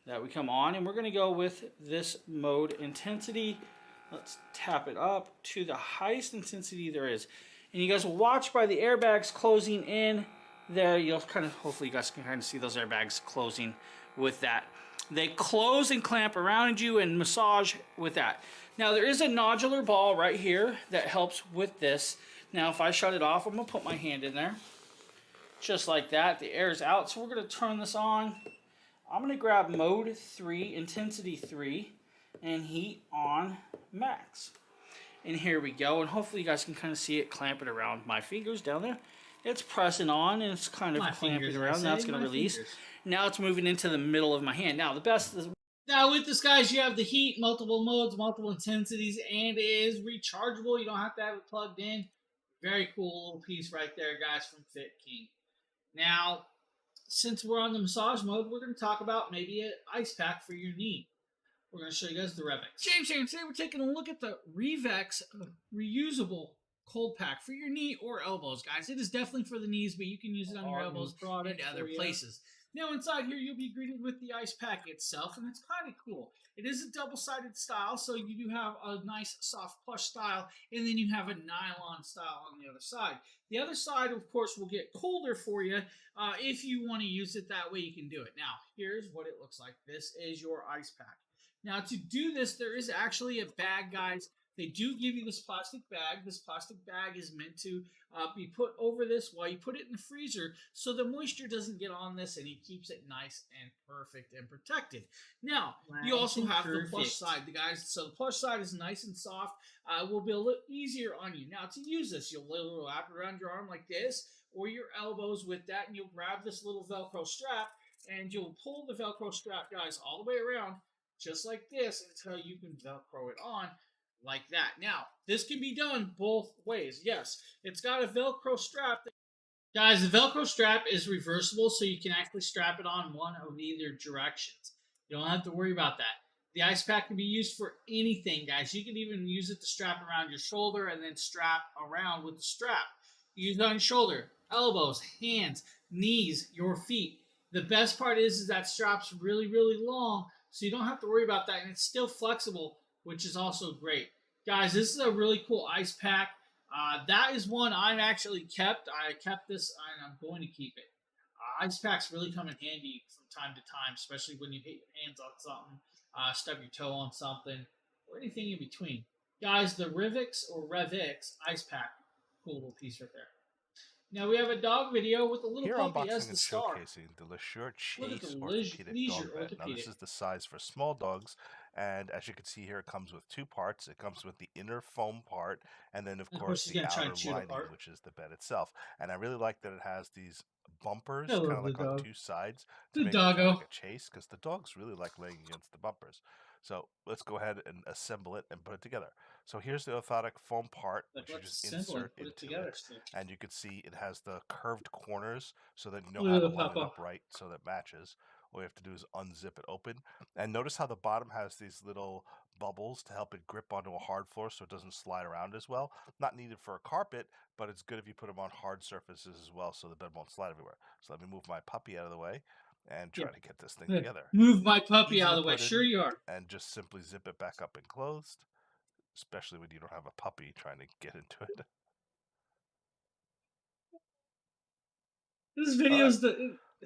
that we come on, and we're going to go with this mode intensity. Let's tap it up to the highest intensity there is. And you guys will watch by the airbags closing in there. You'll kind of, hopefully you guys can kind of see those airbags closing with that. They close and clamp around you and massage with that. Now there is a nodular ball right here that helps with this. Now if I shut it off, I'm going to put my hand in there. Just like that. The air is out. So we're going to turn this on. I'm going to grab mode 3, intensity 3, and heat on max. And here we go. And hopefully you guys can kind of see it clamping around my fingers down there. It's pressing on and it's kind of clamping around. Now it's going to release. Now it's moving into the middle of my hand. Now the best is... Now with this, guys, you have the heat, multiple modes, multiple intensities, and it is rechargeable. You don't have to have it plugged in. Very cool little piece right there, guys, from Fit King. Now, since we're on the massage mode, we're going to talk about maybe an ice pack for your knee. We're going to show you guys the Revex. James here, and today we're taking a look at the Revex reusable cold pack for your knee or elbows, guys. It is definitely for the knees, but you can use it on your elbows and other places. Now inside here, you'll be greeted with the ice pack itself, and it's kind of cool. It is a double-sided style, so you do have a nice soft plush style, and then you have a nylon style on the other side. The other side, of course, will get colder for you if you want to use it. That way you can do it. Now, here's what it looks like. This is your ice pack. Now, to do this, there is actually a bag, guys. They do give you this plastic bag. This plastic bag is meant to be put over this while you put it in the freezer so the moisture doesn't get on this and it keeps it nice and perfect and protected. Now, you also have the plush side, guys. So the plush side is nice and soft. Will be a little easier on you. Now, to use this, you'll literally wrap it around your arm like this or your elbows with that, and you'll grab this little Velcro strap and you'll pull the Velcro strap, guys, all the way around just like this until you can Velcro it on. Like that. Now, this can be done both ways. Yes, it's got a Velcro strap. Guys, the Velcro strap is reversible, so you can actually strap it on one of either directions. You don't have to worry about that. The ice pack can be used for anything, guys. You can even use it to strap around your shoulder and then strap around with the strap. You use it on your shoulder, elbows, hands, knees, your feet. The best part is that strap's really, really long, so you don't have to worry about that, and it's still flexible, which is also great. Guys, this is a really cool ice pack. That is one I've actually kept. I kept this, and I'm going to keep it. Ice packs really come in handy from time to time, especially when you hit your hands on something, stub your toe on something, or anything in between. Guys, the Rivix or Revix ice pack, cool little piece right there. Now we have a dog video with a little Here puppy unboxing as the and star. showcasing the LeSure Look at Chase the orthopedic Leisure dog bed. Now orthopedic. this is the size for small dogs, and as you can see here, it comes with two parts. It comes with the inner foam part, and then of course he's the gonna try outer and chew it lining, apart. which is the bed itself. And I really like that it has these bumpers, Hello, kind of like the on dog. two sides, The to make it kind doggo. of like a chase, because the dogs really like laying against the bumpers. So let's go ahead and assemble it and put it together. So here's the orthotic foam part, which you Let's just assemble insert and put it into together. it. And you can see it has the curved corners so that you know Look how at to the line it papa. up right so that matches. All you have to do is unzip it open. And notice how the bottom has these little bubbles to help it grip onto a hard floor so it doesn't slide around as well. Not needed for a carpet, but it's good if you put them on hard surfaces as well so the bed won't slide everywhere. So let me move my puppy out of the way and try to get this thing together. Move my puppy Easy out to of the way. put in, Sure you are. and just simply zip it back up and closed, especially when you don't have a puppy trying to get into it. This video's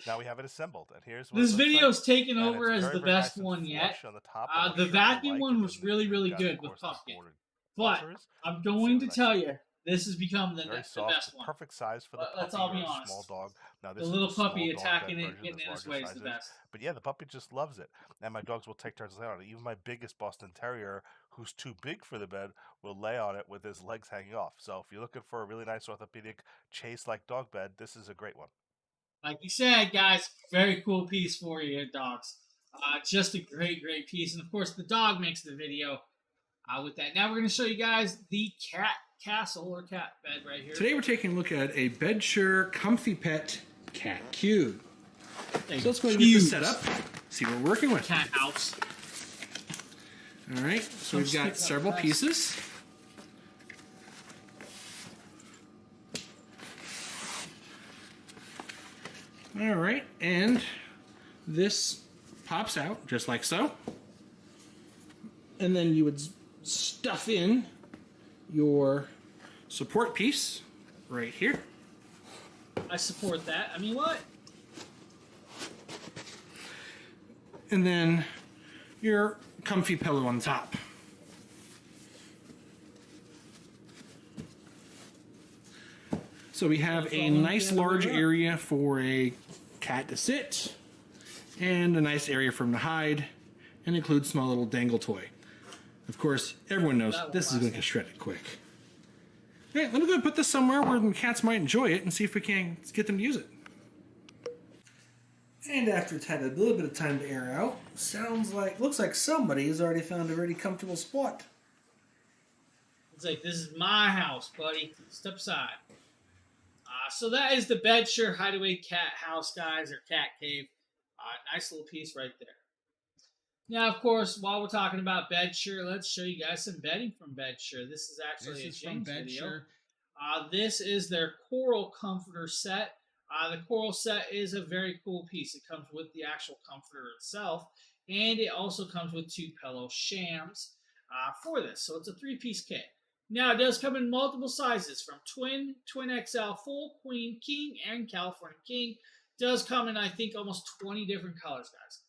Now we have it assembled, and here's what this it looks video's like. taken And over it's as very, the very best nice and one yet. flush on the top. I'm not The sure if you vacuum like one it, was and really, you've really got, good of with course, the Pumpkin. bordered But bumpers. I'm So going to nice tell and you, this has become the very best soft, one. perfect size for the Let's puppy all be or a honest. small dog. Now this The is little the small puppy dog attacking bed it, version. getting There's in his larger way is the sizes. best. But yeah, the puppy just loves it, and my dogs will take turns laying on it. Even my biggest Boston Terrier, who's too big for the bed, will lay on it with his legs hanging off. So if you're looking for a really nice orthopedic Chase-like dog bed, this is a great one. Like you said, guys, very cool piece for your dogs. Just a great piece. And of course, the dog makes the video with that. Now we're going to show you guys the cat castle or cat bed right here. Today we're taking a look at a BedSure Comfy Pet Cat Cube. So let's go ahead and get this set up, see what we're working with. Cat house. All right, so we've got several pieces. All right, and this pops out just like so. And then you would stuff in your support piece right here. I support that. I mean, what? And then your comfy pillow on top. So we have a nice large area for a cat to sit, and a nice area for him to hide, and includes small little dangle toy. Of course, everyone knows this is going to get shredded quick. Hey, let me go put this somewhere where the cats might enjoy it and see if we can get them to use it. And after it's had a little bit of time to air out, looks like somebody has already found a really comfortable spot. It's like, this is my house, buddy. Step aside. So that is the BedSure Hideaway Cat House, guys, or Cat Cave. Nice little piece right there. Now, of course, while we're talking about BedSure, let's show you guys some bedding from BedSure. This is actually a James video. This is their Coral Comforter set. The Coral set is a very cool piece. It comes with the actual comforter itself, and it also comes with 2 pillow shams for this. So it's a 3-piece kit. Now, it does come in multiple sizes, from twin, twin XL, full, queen, king, and California king. It does come in, I think, almost 20 different colors, guys.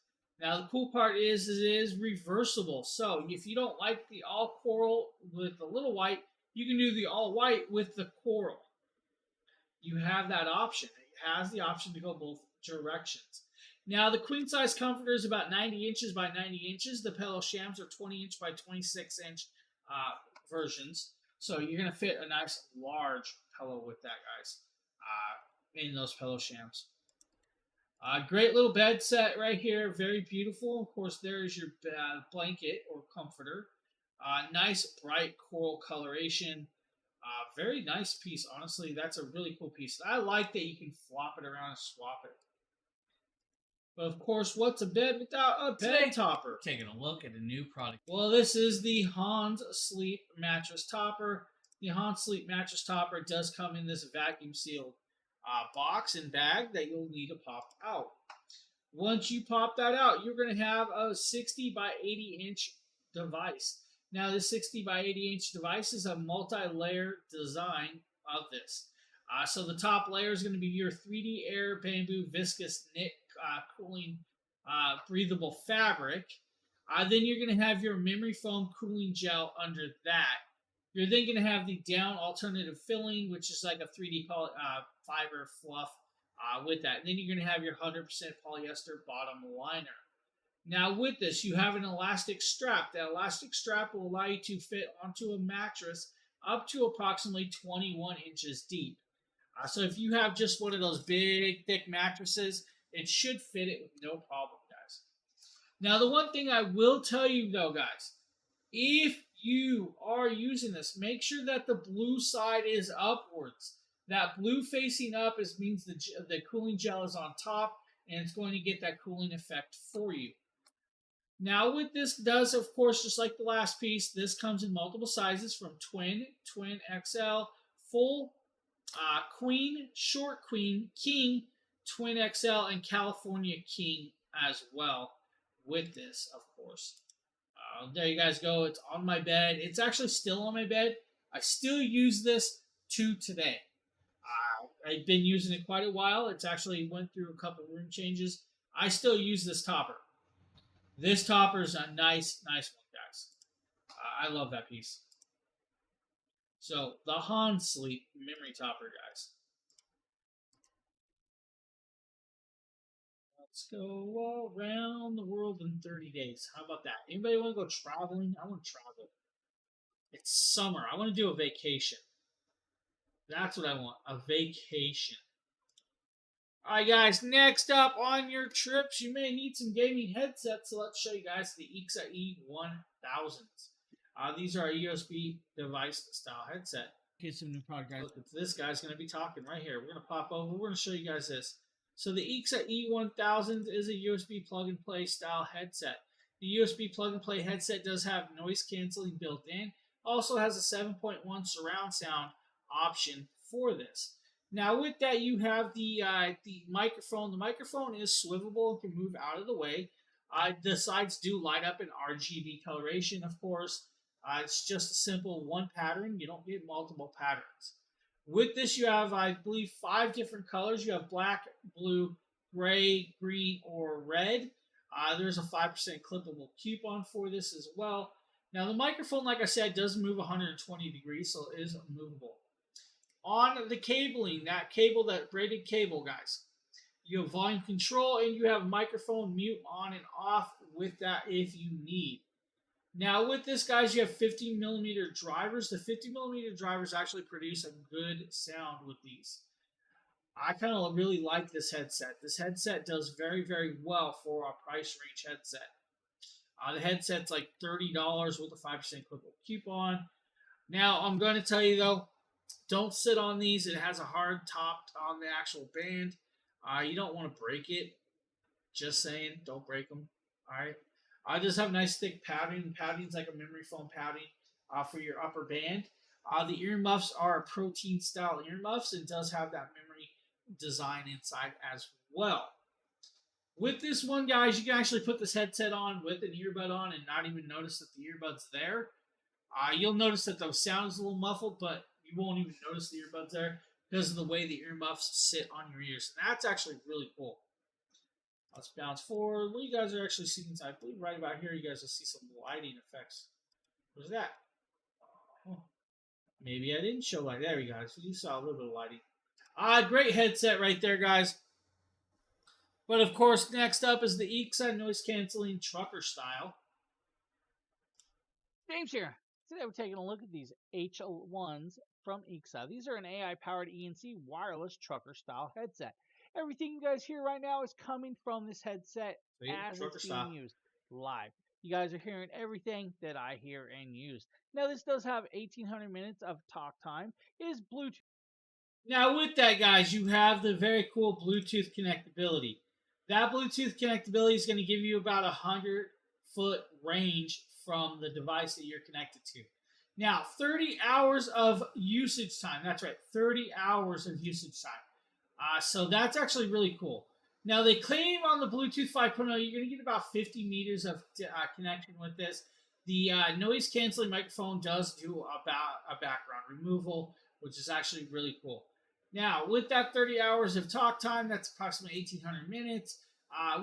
Now, the cool part is it is reversible. So if you don't like the all coral with the little white, you can do the all white with the coral. You have that option. It has the option to go both directions. Now, the queen size comforter is about 90 inches by 90 inches. The pillow shams are 20 inch by 26 inch versions. So you're going to fit a nice large pillow with that, guys, in those pillow shams. Great little bed set right here. Very beautiful. Of course, there's your blanket or comforter. Nice bright coral coloration. Very nice piece, honestly. That's a really cool piece. I like that you can flop it around and swap it. But of course, what's a bed without a bed topper? Taking a look at a new product. Well, this is the Hans Sleep mattress topper. The Hans Sleep mattress topper does come in this vacuum sealed box and bag that you'll need to pop out. Once you pop that out, you're going to have a 60 by 80 inch device. Now, this 60 by 80 inch device is a multi-layer design of this. So the top layer is going to be your 3D Air Bamboo Viscous Knit Cooling Breathable Fabric. Then you're going to have your memory foam cooling gel under that. You're then going to have the down alternative filling, which is like a 3D fiber fluff with that. And then you're going to have your 100% polyester bottom liner. Now with this, you have an elastic strap. That elastic strap will allow you to fit onto a mattress up to approximately 21 inches deep. So if you have just one of those big, thick mattresses, it should fit it with no problem, guys. Now, the one thing I will tell you, though, guys, if you are using this, make sure that the blue side is upwards. That blue facing up means the cooling gel is on top, and it's going to get that cooling effect for you. Now, with this does, of course, just like the last piece, this comes in multiple sizes from twin, twin XL, full, queen, short queen, king, twin XL, and California king as well with this, of course. There you guys go. It's on my bed. It's actually still on my bed. I still use this to today. I've been using it quite a while. It's actually went through a couple room changes. I still use this topper. This topper is a nice one, guys. I love that piece. So, the Hans Sleep memory topper, guys. Let's go around the world in 30 days. How about that? Anybody want to go traveling? I want to travel. It's summer. I want to do a vacation. That's what I want. A vacation. Alright guys, next up on your trips, you may need some gaming headsets, so let's show you guys the Ixa E1000s. These are a USB device style headset. Here's some new product, guys. This guy's going to be talking right here. We're going to pop over, we're going to show you guys this. So the Ixa E1000 is a USB plug-and-play style headset. The USB plug-and-play headset does have noise canceling built in. Also has a 7.1 surround sound option for this. Now with that, you have the microphone. The microphone is swivelable and can move out of the way. The sides do light up in RGB coloration, of course. It's just a simple one pattern. You don't get multiple patterns. With this, you have, I believe, 5 different colors. You have black, blue, gray, green, or red. There's a 5% clippable coupon for this as well. Now, the microphone, like I said, does move 120 degrees, so it is movable. On the cabling, that braided cable, guys, you have volume control and you have microphone mute on and off with that if you need. Now, with this, guys, you have 50mm drivers. The 50mm drivers actually produce a good sound with these. I kind of really like this headset. This headset does very, very well for a price range headset. The headset's like $30 with a 5% clippable coupon. Now, I'm going to tell you, though, don't sit on these. It has a hard top on the actual band. You don't want to break it. Just saying, don't break them. All right. I just have nice thick padding. Padding's like a memory foam padding for your upper band. The earmuffs are protein style earmuffs and does have that memory design inside as well. With this one, guys, you can actually put this headset on with an earbud on and not even notice that the earbud's there. You'll notice that the sound is a little muffled, but you won't even notice the earbuds there because of the way the earmuffs sit on your ears. And that's actually really cool. Let's bounce forward. What you guys are actually seeing inside, I believe right about here, you guys will see some lighting effects. What's that? Oh, maybe I didn't show light. There we go. So you saw a little bit of lighting. Great headset right there, guys. But of course, next up is the Ixa noise canceling trucker style. James here. Today we're taking a look at these H1s from Ixa. These are an AI-powered ENC wireless trucker style headset. Everything you guys hear right now is coming from this headset as it's being used live. You guys are hearing everything that I hear and use. Now, this does have 1,800 minutes of talk time. It is Bluetooth. Now, with that, guys, you have the very cool Bluetooth connectability. That Bluetooth connectability is going to give you about 100-foot range from the device that you're connected to. Now, 30 hours of usage time. That's right, 30 hours of usage time. So that's actually really cool. Now, they claim on the Bluetooth 5.0, you're going to get about 50 meters of connection with this. The noise canceling microphone does do about a background removal, which is actually really cool. Now, with that 30 hours of talk time, that's approximately 1,800 minutes.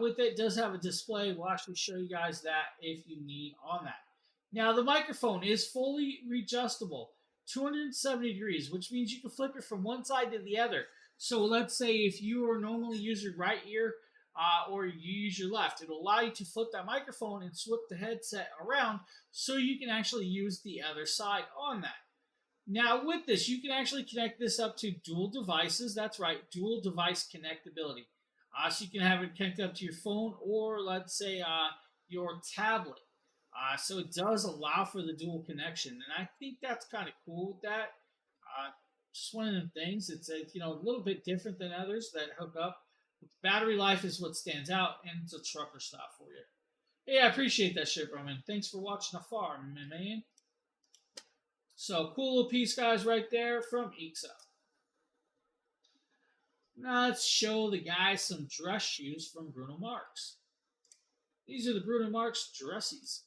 With it does have a display. We'll actually show you guys that if you need on that. Now, the microphone is fully readjustable, 270 degrees, which means you can flip it from one side to the other. So let's say if you are normally use your right ear or you use your left, it'll allow you to flip that microphone and swip the headset around so you can actually use the other side on that. Now with this, you can actually connect this up to dual devices. That's right, dual device connectability. So you can have it connected up to your phone or let's say your tablet. So it does allow for the dual connection. And I think that's kind of cool with that. Just one of the things. It's a little bit different than others that hook up. Battery life is what stands out, and it's a trucker style for you. Hey, I appreciate that shit, Roman. Thanks for watching afar, man. So cool little piece, guys, right there from Ixa. Now let's show the guys some dress shoes from Bruno Mars. These are the Bruno Mars dressies.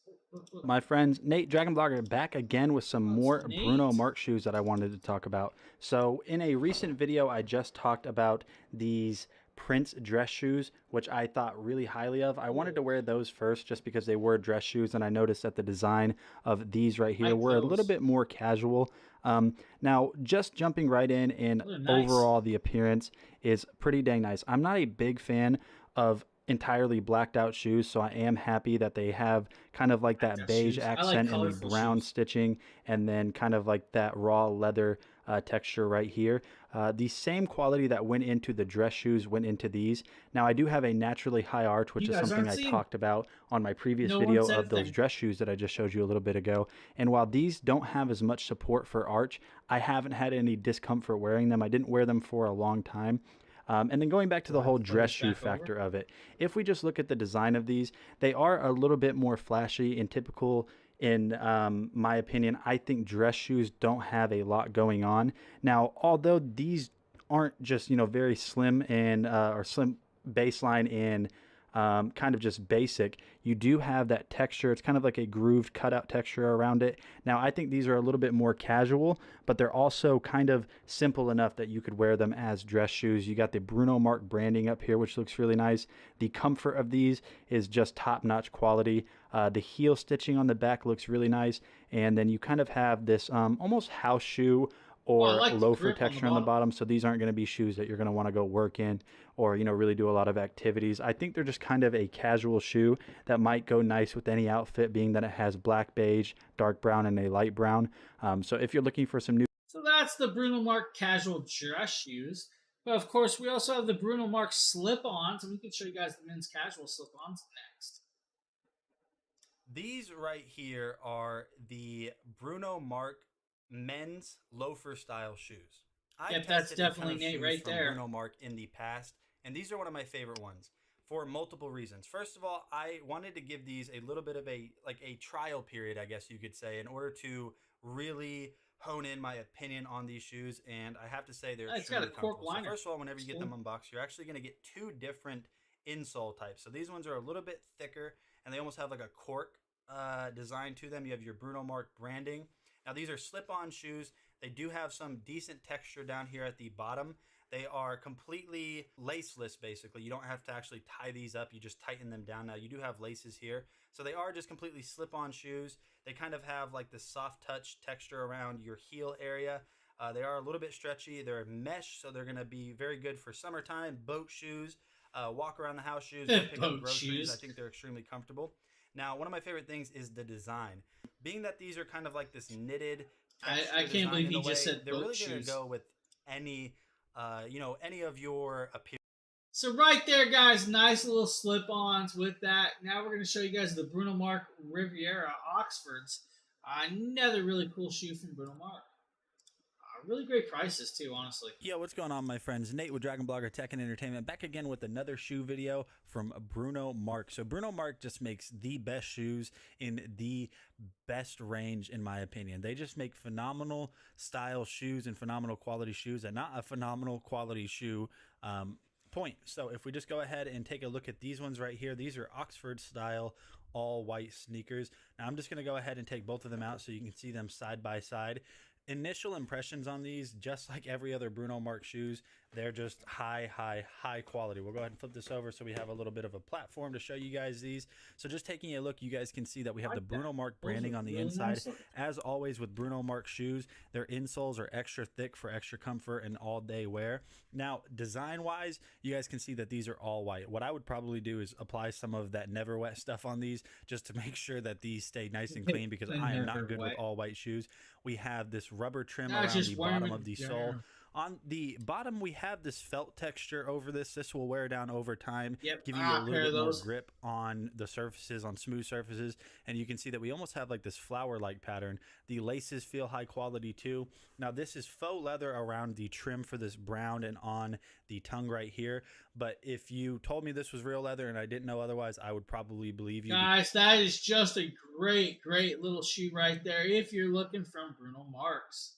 My friends, Nate, Dragon Blogger, back again with some more Bruno Mars shoes that I wanted to talk about. So in a recent video, I just talked about these Prince dress shoes, which I thought really highly of. I wanted to wear those first just because they were dress shoes, and I noticed that the design of these right here were a little bit more casual. Now, just jumping right in, and overall the appearance is pretty dang nice. I'm not a big fan of entirely blacked out shoes, so I am happy that they have kind of like that beige accent and the brown stitching, and then kind of like that raw leather texture right here. The same quality that went into the dress shoes went into these. Now I do have a naturally high arch, which You is guys something I aren't seeing- talked about on my previous No one video said of those anything. dress shoes that I just showed you a little bit ago. And while these don't have as much support for arch, I haven't had any discomfort wearing them. I didn't wear them for a long time. And then going back to the whole dress shoe factor of it, if we just look at the design of these, they are a little bit more flashy and typical. In my opinion, I think dress shoes don't have a lot going on. Now, although these aren't just, you know, very slim and or slim baseline and kind of just basic, you do have that texture. It's kind of like a grooved cutout texture around it. Now, I think these are a little bit more casual, but they're also kind of simple enough that you could wear them as dress shoes. You got the Bruno Marc branding up here, which looks really nice. The comfort of these is just top-notch quality. The heel stitching on the back looks really nice. And then you kind of have this almost house shoe or loafer texture on the bottom. So these aren't going to be shoes that you're going to want to go work in or, you know, really do a lot of activities. I think they're just kind of a casual shoe that might go nice with any outfit, being that it has black, beige, dark brown, and a light brown. So if you're looking for some new... So that's the Bruno Marc casual dress shoes. But of course, we also have the Bruno Marc slip-ons, and we can show you guys the men's casual slip-ons next. These right here are the Bruno Marc men's loafer style shoes. Yep, that's definitely Nate right there. Bruno Marc in the past, and these are one of my favorite ones for multiple reasons. First of all, I wanted to give these a little bit of a trial period, I guess you could say, in order to really hone in my opinion on these shoes, and I have to say they're extremely comfortable. So first of all, whenever you get them unboxed, you're actually going to get two different insole types. So these ones are a little bit thicker, and they almost have like a cork design to them. You have your Bruno Marc branding. Now, these are slip-on shoes. They do have some decent texture down here at the bottom. They are completely laceless, basically. You don't have to actually tie these up. You just tighten them down. Now, you do have laces here. So they are just completely slip-on shoes. They kind of have like this soft touch texture around your heel area. They are a little bit stretchy. They're mesh, so they're going to be very good for summertime, boat shoes, walk around the house shoes, pick up groceries. I think they're extremely comfortable. Now, one of my favorite things is the design. Being that these are kind of like this knitted, I can't believe he just said they're boat really shoes. going to go with any, any of your appearance. So right there, guys, nice little slip-ons with that. Now we're going to show you guys the Bruno Marc Riviera Oxfords. Another really cool shoe from Bruno Marc. Really great prices too, honestly. Yo, what's going on, my friends? Nate with Dragon Blogger Tech and Entertainment, back again with another shoe video from Bruno Marc. So Bruno Marc just makes the best shoes in the best range, in my opinion. They just make phenomenal style shoes and phenomenal quality shoes, and not a phenomenal quality shoe point. So if we just go ahead and take a look at these ones right here, these are Oxford style all white sneakers. Now I'm just going to go ahead and take both of them out so you can see them side by side. Initial impressions on these, just like every other Bruno Marc shoes, they're just high quality. We'll go ahead and flip this over so we have a little bit of a platform to show you guys these. So just taking a look, you guys can see that we have the Bruno Marc branding on the inside. As always with Bruno Marc shoes, their insoles are extra thick for extra comfort and all day wear. Now, design wise, you guys can see that these are all white. What I would probably do is apply some of that Never Wet stuff on these just to make sure that these stay nice and clean, because I am not good with all white shoes. We have this rubber trim around the bottom of the sole. On the bottom, we have this felt texture over this. This will wear down over time, give you a little bit more grip on the surfaces, on smooth surfaces. And you can see that we almost have like this flower-like pattern. The laces feel high quality too. Now, this is faux leather around the trim for this brown and on the tongue right here. But if you told me this was real leather and I didn't know otherwise, I would probably believe you. Guys, that is just a great little shoe right there if you're looking from Bruno Marc's.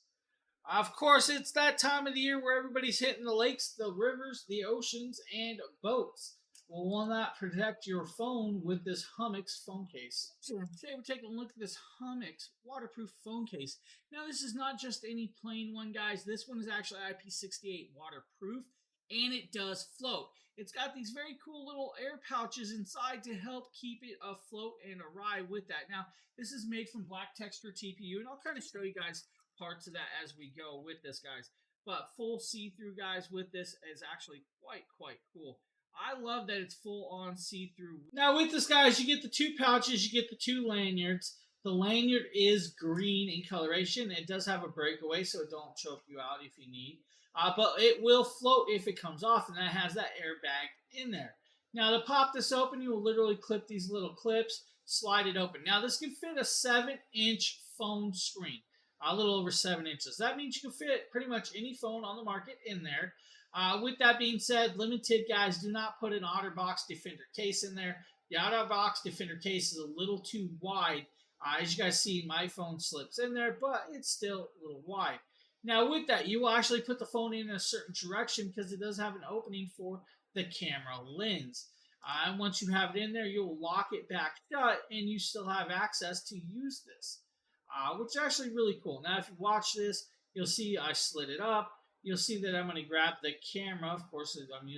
Of course, it's that time of the year where everybody's hitting the lakes, the rivers, the oceans, and boats. Well, why not protect your phone with this Hummix phone case? So today we're taking a look at this Hummix waterproof phone case. Now, this is not just any plain one, guys. This one is actually IP68 waterproof, and it does float. It's got these very cool little air pouches inside to help keep it afloat and ride with that. Now, this is made from black texture TPU, and I'll kind of show you guys parts of that as we go with this, guys. But full see-through, guys, with this is actually quite cool. I love that it's full on see-through. Now with this, guys, you get the two pouches, you get the two lanyards. The lanyard is green in coloration. It does have a breakaway, so it don't choke you out if you need. But it will float if it comes off, and that has that airbag in there. Now, to pop this open, you will literally clip these little clips, slide it open. Now, this can fit a 7-inch phone screen, a little over 7 inches. That means you can fit pretty much any phone on the market in there. With that being said, limited guys, do not put an OtterBox Defender case in there. The OtterBox Defender case is a little too wide. As you guys see, my phone slips in there, but it's still a little wide. Now, with that, you will actually put the phone in a certain direction because it does have an opening for the camera lens. And once you have it in there, you'll lock it back shut, and you still have access to use this, which is actually really cool. Now, if you watch this, you'll see I slid it up. You'll see that I'm going to grab the camera. Of course, I'm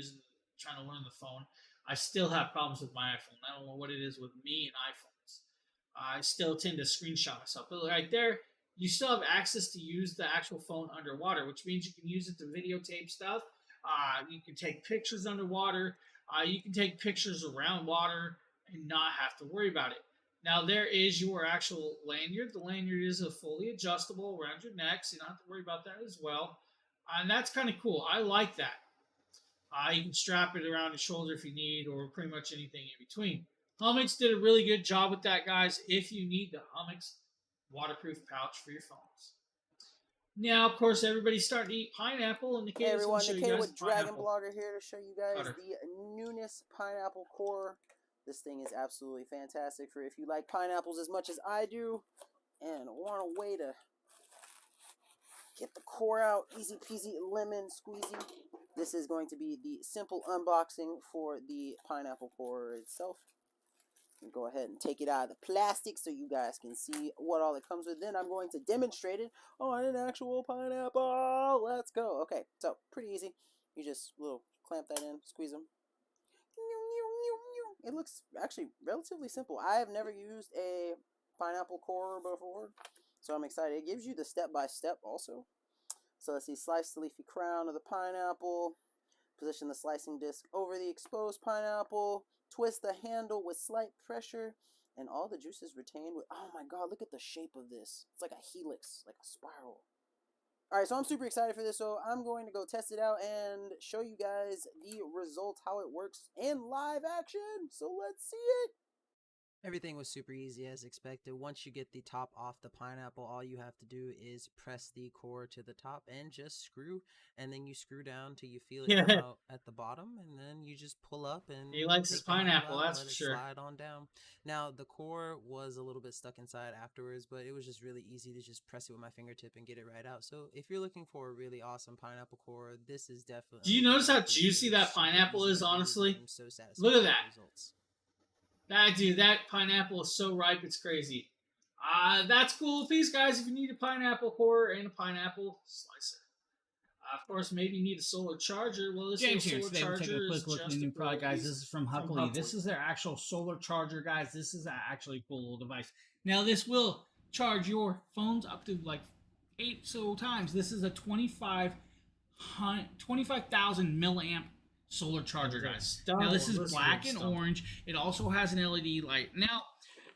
trying to learn the phone. I still have problems with my iPhone. I don't know what it is with me and iPhones. I still tend to screenshot myself. But right there, you still have access to use the actual phone underwater, which means you can use it to videotape stuff. You can take pictures underwater. You can take pictures around water and not have to worry about it. Now, there is your actual lanyard. The lanyard is a fully adjustable around your neck, so you don't have to worry about that as well. And that's kind of cool. I like that. You can strap it around your shoulder if you need, or pretty much anything in between. Hummix did a really good job with that, guys, if you need the Hummix waterproof pouch for your phones. Now, of course, everybody's starting to eat pineapple. And hey everyone, Nikita with Dragon Blogger here to show you guys the Nunis Pineapple Core. This thing is absolutely fantastic for if you like pineapples as much as I do and want a way to get the core out, easy peasy lemon squeezy. This is going to be the simple unboxing for the pineapple core itself. Go ahead and take it out of the plastic so you guys can see what all it comes with. Then I'm going to demonstrate it on an actual pineapple. Let's go. Okay, so pretty easy. You just clamp that in, squeeze them. It looks actually relatively simple. I have never used a pineapple core before, so I'm excited. It gives you the step-by-step also. So let's see, slice the leafy crown of the pineapple. Position the slicing disc over the exposed pineapple. Twist the handle with slight pressure, and all the juices retained with... Oh my god, look at the shape of this. It's like a helix, like a spiral. Alright, so I'm super excited for this, so I'm going to go test it out and show you guys the results, how it works in live action. So let's see it. Everything was super easy as expected. Once you get the top off the pineapple, all you have to do is press the core to the top and just screw, and then you screw down till you feel it come out at the bottom, and then you just pull up and he likes his pineapple, that's for sure. Slide on down. Now the core was a little bit stuck inside afterwards, but it was just really easy to just press it with my fingertip and get it right out. So if you're looking for a really awesome pineapple core, this is definitely... Do you notice how juicy that pineapple is, honestly? So look at that. Dude, that pineapple is so ripe, it's crazy. That's cool piece, guys. If you need a pineapple core and a pineapple slicer. Of course, maybe you need a solar charger. Well, this James here. solar Today we'll take a quick look at the new product, guys. This is from Huckley. This is their actual solar charger, guys. This is actually a cool little device. Now, this will charge your phones up to like 8 times. This is a 25,000 milliamp solar charger, guys. Now this is black and orange. It also has an LED light. Now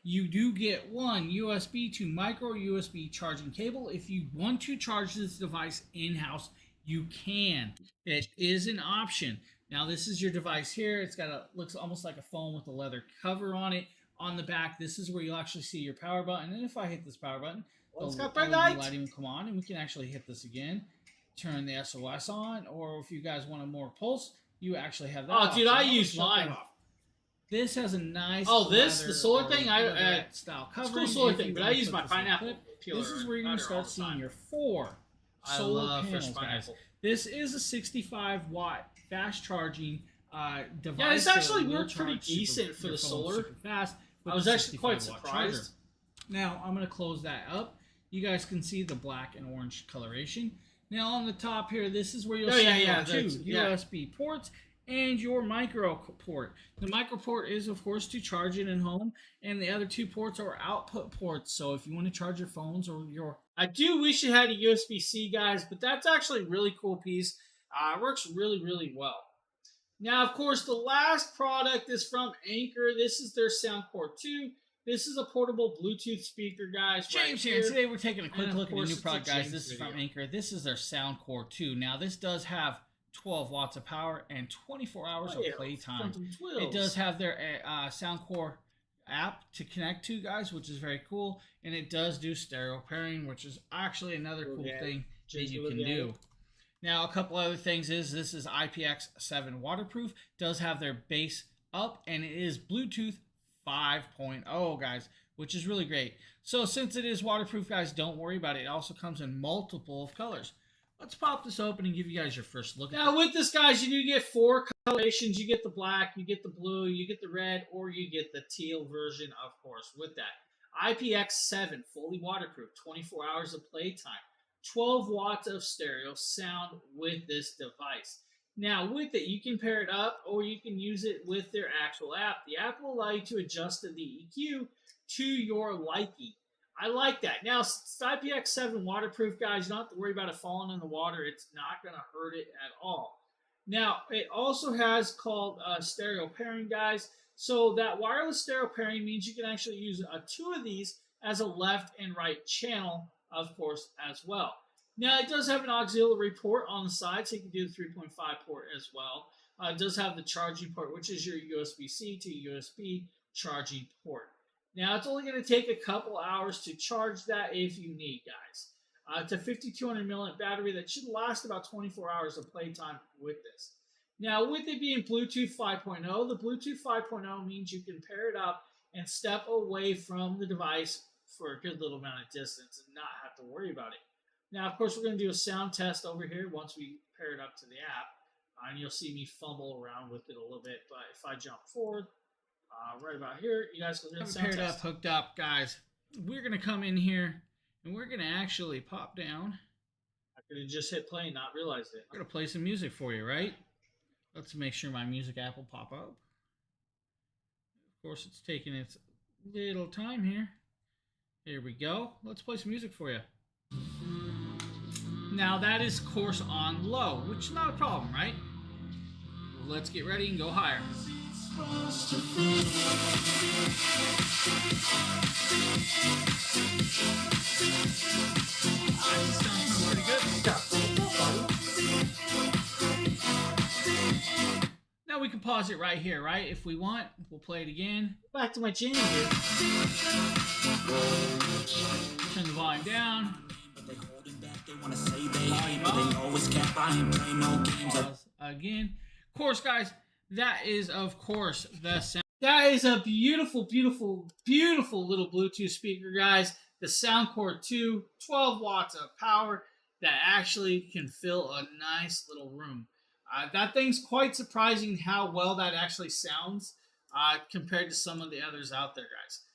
you do get one USB to micro USB charging cable. If you want to charge this device in-house, you can. It is an option. Now this is your device here. It's got looks almost like a phone with a leather cover on it. On the back, this is where you'll actually see your power button. And if I hit this power button, it's got bright light. Lighting will come on, and we can actually hit this again. Turn the SOS on, or if you guys want a more pulse, you actually have that. Oh, dude, I use mine. This has a nice. The solar thing, style cover. It's a cool solar thing, but I use my pineapple. This is where you're gonna start seeing your 4 solar panels, guys. This is a 65-watt fast charging device. Yeah, it's actually worked pretty decent for the solar. Fast. I was actually quite surprised. Now I'm gonna close that up. You guys can see the black and orange coloration. Now on the top here, this is where you'll see your 2 USB ports and your micro port. The micro port is, of course, to charge it in home, and the other 2 ports are output ports. So if you want to charge your phones or your... I do wish it had a USB-C, guys, but that's actually a really cool piece. It works really, really well. Now, of course, the last product is from Anker. This is their Soundcore 2. This is a portable Bluetooth speaker, guys. James right here, and today we're taking a quick And of look at a course, new it's a product, guys. James This is from video. Anchor. This is their Soundcore 2. Now, this does have 12 watts of power and 24 hours of play time. It does have their Soundcore app to connect to, guys, which is very cool. And it does do stereo pairing, which is actually another cool thing that you can do. Now, a couple other things is this is IPX7 waterproof. Does have their bass up, and it is Bluetooth 5.0, guys, which is really great. So since it is waterproof, guys, don't worry about it. It also comes in multiple of colors. Let's pop this open and give you guys your first look. Now with this, guys, you do get 4 colorations. You get the black, you get the blue, you get the red, or you get the teal version, of course, with that. IPX7, fully waterproof, 24 hours of playtime, 12 watts of stereo sound with this device. Now with it, you can pair it up or you can use it with their actual app. The app will allow you to adjust the EQ to your liking. I like that. Now, it's IPX7 waterproof, guys. You don't have to worry about it falling in the water. It's not going to hurt it at all. Now, it also has called stereo pairing, guys. So that wireless stereo pairing means you can actually use 2 of these as a left and right channel, of course, as well. Now, it does have an auxiliary port on the side, so you can do the 3.5 port as well. It does have the charging port, which is your USB-C to USB charging port. Now, it's only going to take a couple hours to charge that if you need, guys. It's a 5200 milliamp battery that should last about 24 hours of playtime with this. Now, with it being Bluetooth 5.0, the Bluetooth 5.0 means you can pair it up and step away from the device for a good little amount of distance and not have to worry about it. Now, of course, we're going to do a sound test over here once we pair it up to the app. And you'll see me fumble around with it a little bit. But if I jump forward, right about here, you guys can hear the sound Paired test. up, hooked up, guys. We're going to come in here, and we're going to actually pop down. I could have just hit play and not realized it. I'm going to play some music for you, right? Let's make sure my music app will pop up. Of course, it's taking its little time here. Here we go. Let's play some music for you. Now, that is, of course, on low, which is not a problem, right? Well, let's get ready and go higher. Sounds pretty good. Now we can pause it right here, right? If we want, we'll play it again. Back to my channel here. Turn the volume down. Pause again. Of course, guys, that is, of course, the sound. That is a beautiful, beautiful, beautiful little Bluetooth speaker, guys. The Soundcore 2, 12 watts of power that actually can fill a nice little room. That thing's quite surprising how well that actually sounds compared to some of the others out there, guys.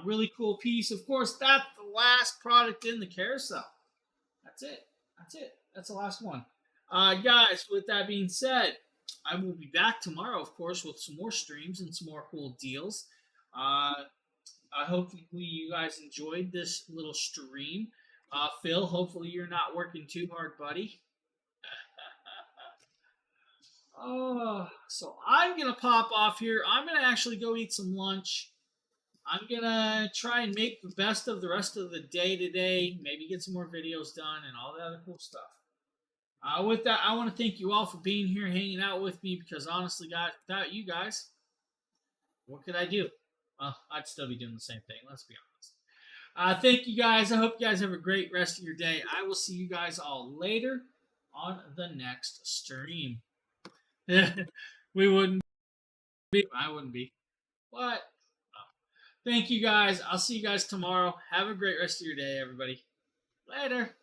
Really cool piece. Of course, that's the last product in the carousel. That's it. That's it. That's the last one. Guys, with that being said, I will be back tomorrow, of course, with some more streams and some more cool deals. I hope you guys enjoyed this little stream. Phil, hopefully you're not working too hard, buddy. So I'm going to pop off here. I'm going to actually go eat some lunch. I'm going to try and make the best of the rest of the day today. Maybe get some more videos done and all the other cool stuff. With that, I want to thank you all for being here, hanging out with me, because honestly, guys, without you guys, what could I do? Well, I'd still be doing the same thing, let's be honest. Thank you guys. I hope you guys have a great rest of your day. I will see you guys all later on the next stream. We wouldn't be. I wouldn't be. What? Oh. Thank you guys. I'll see you guys tomorrow. Have a great rest of your day, everybody. Later.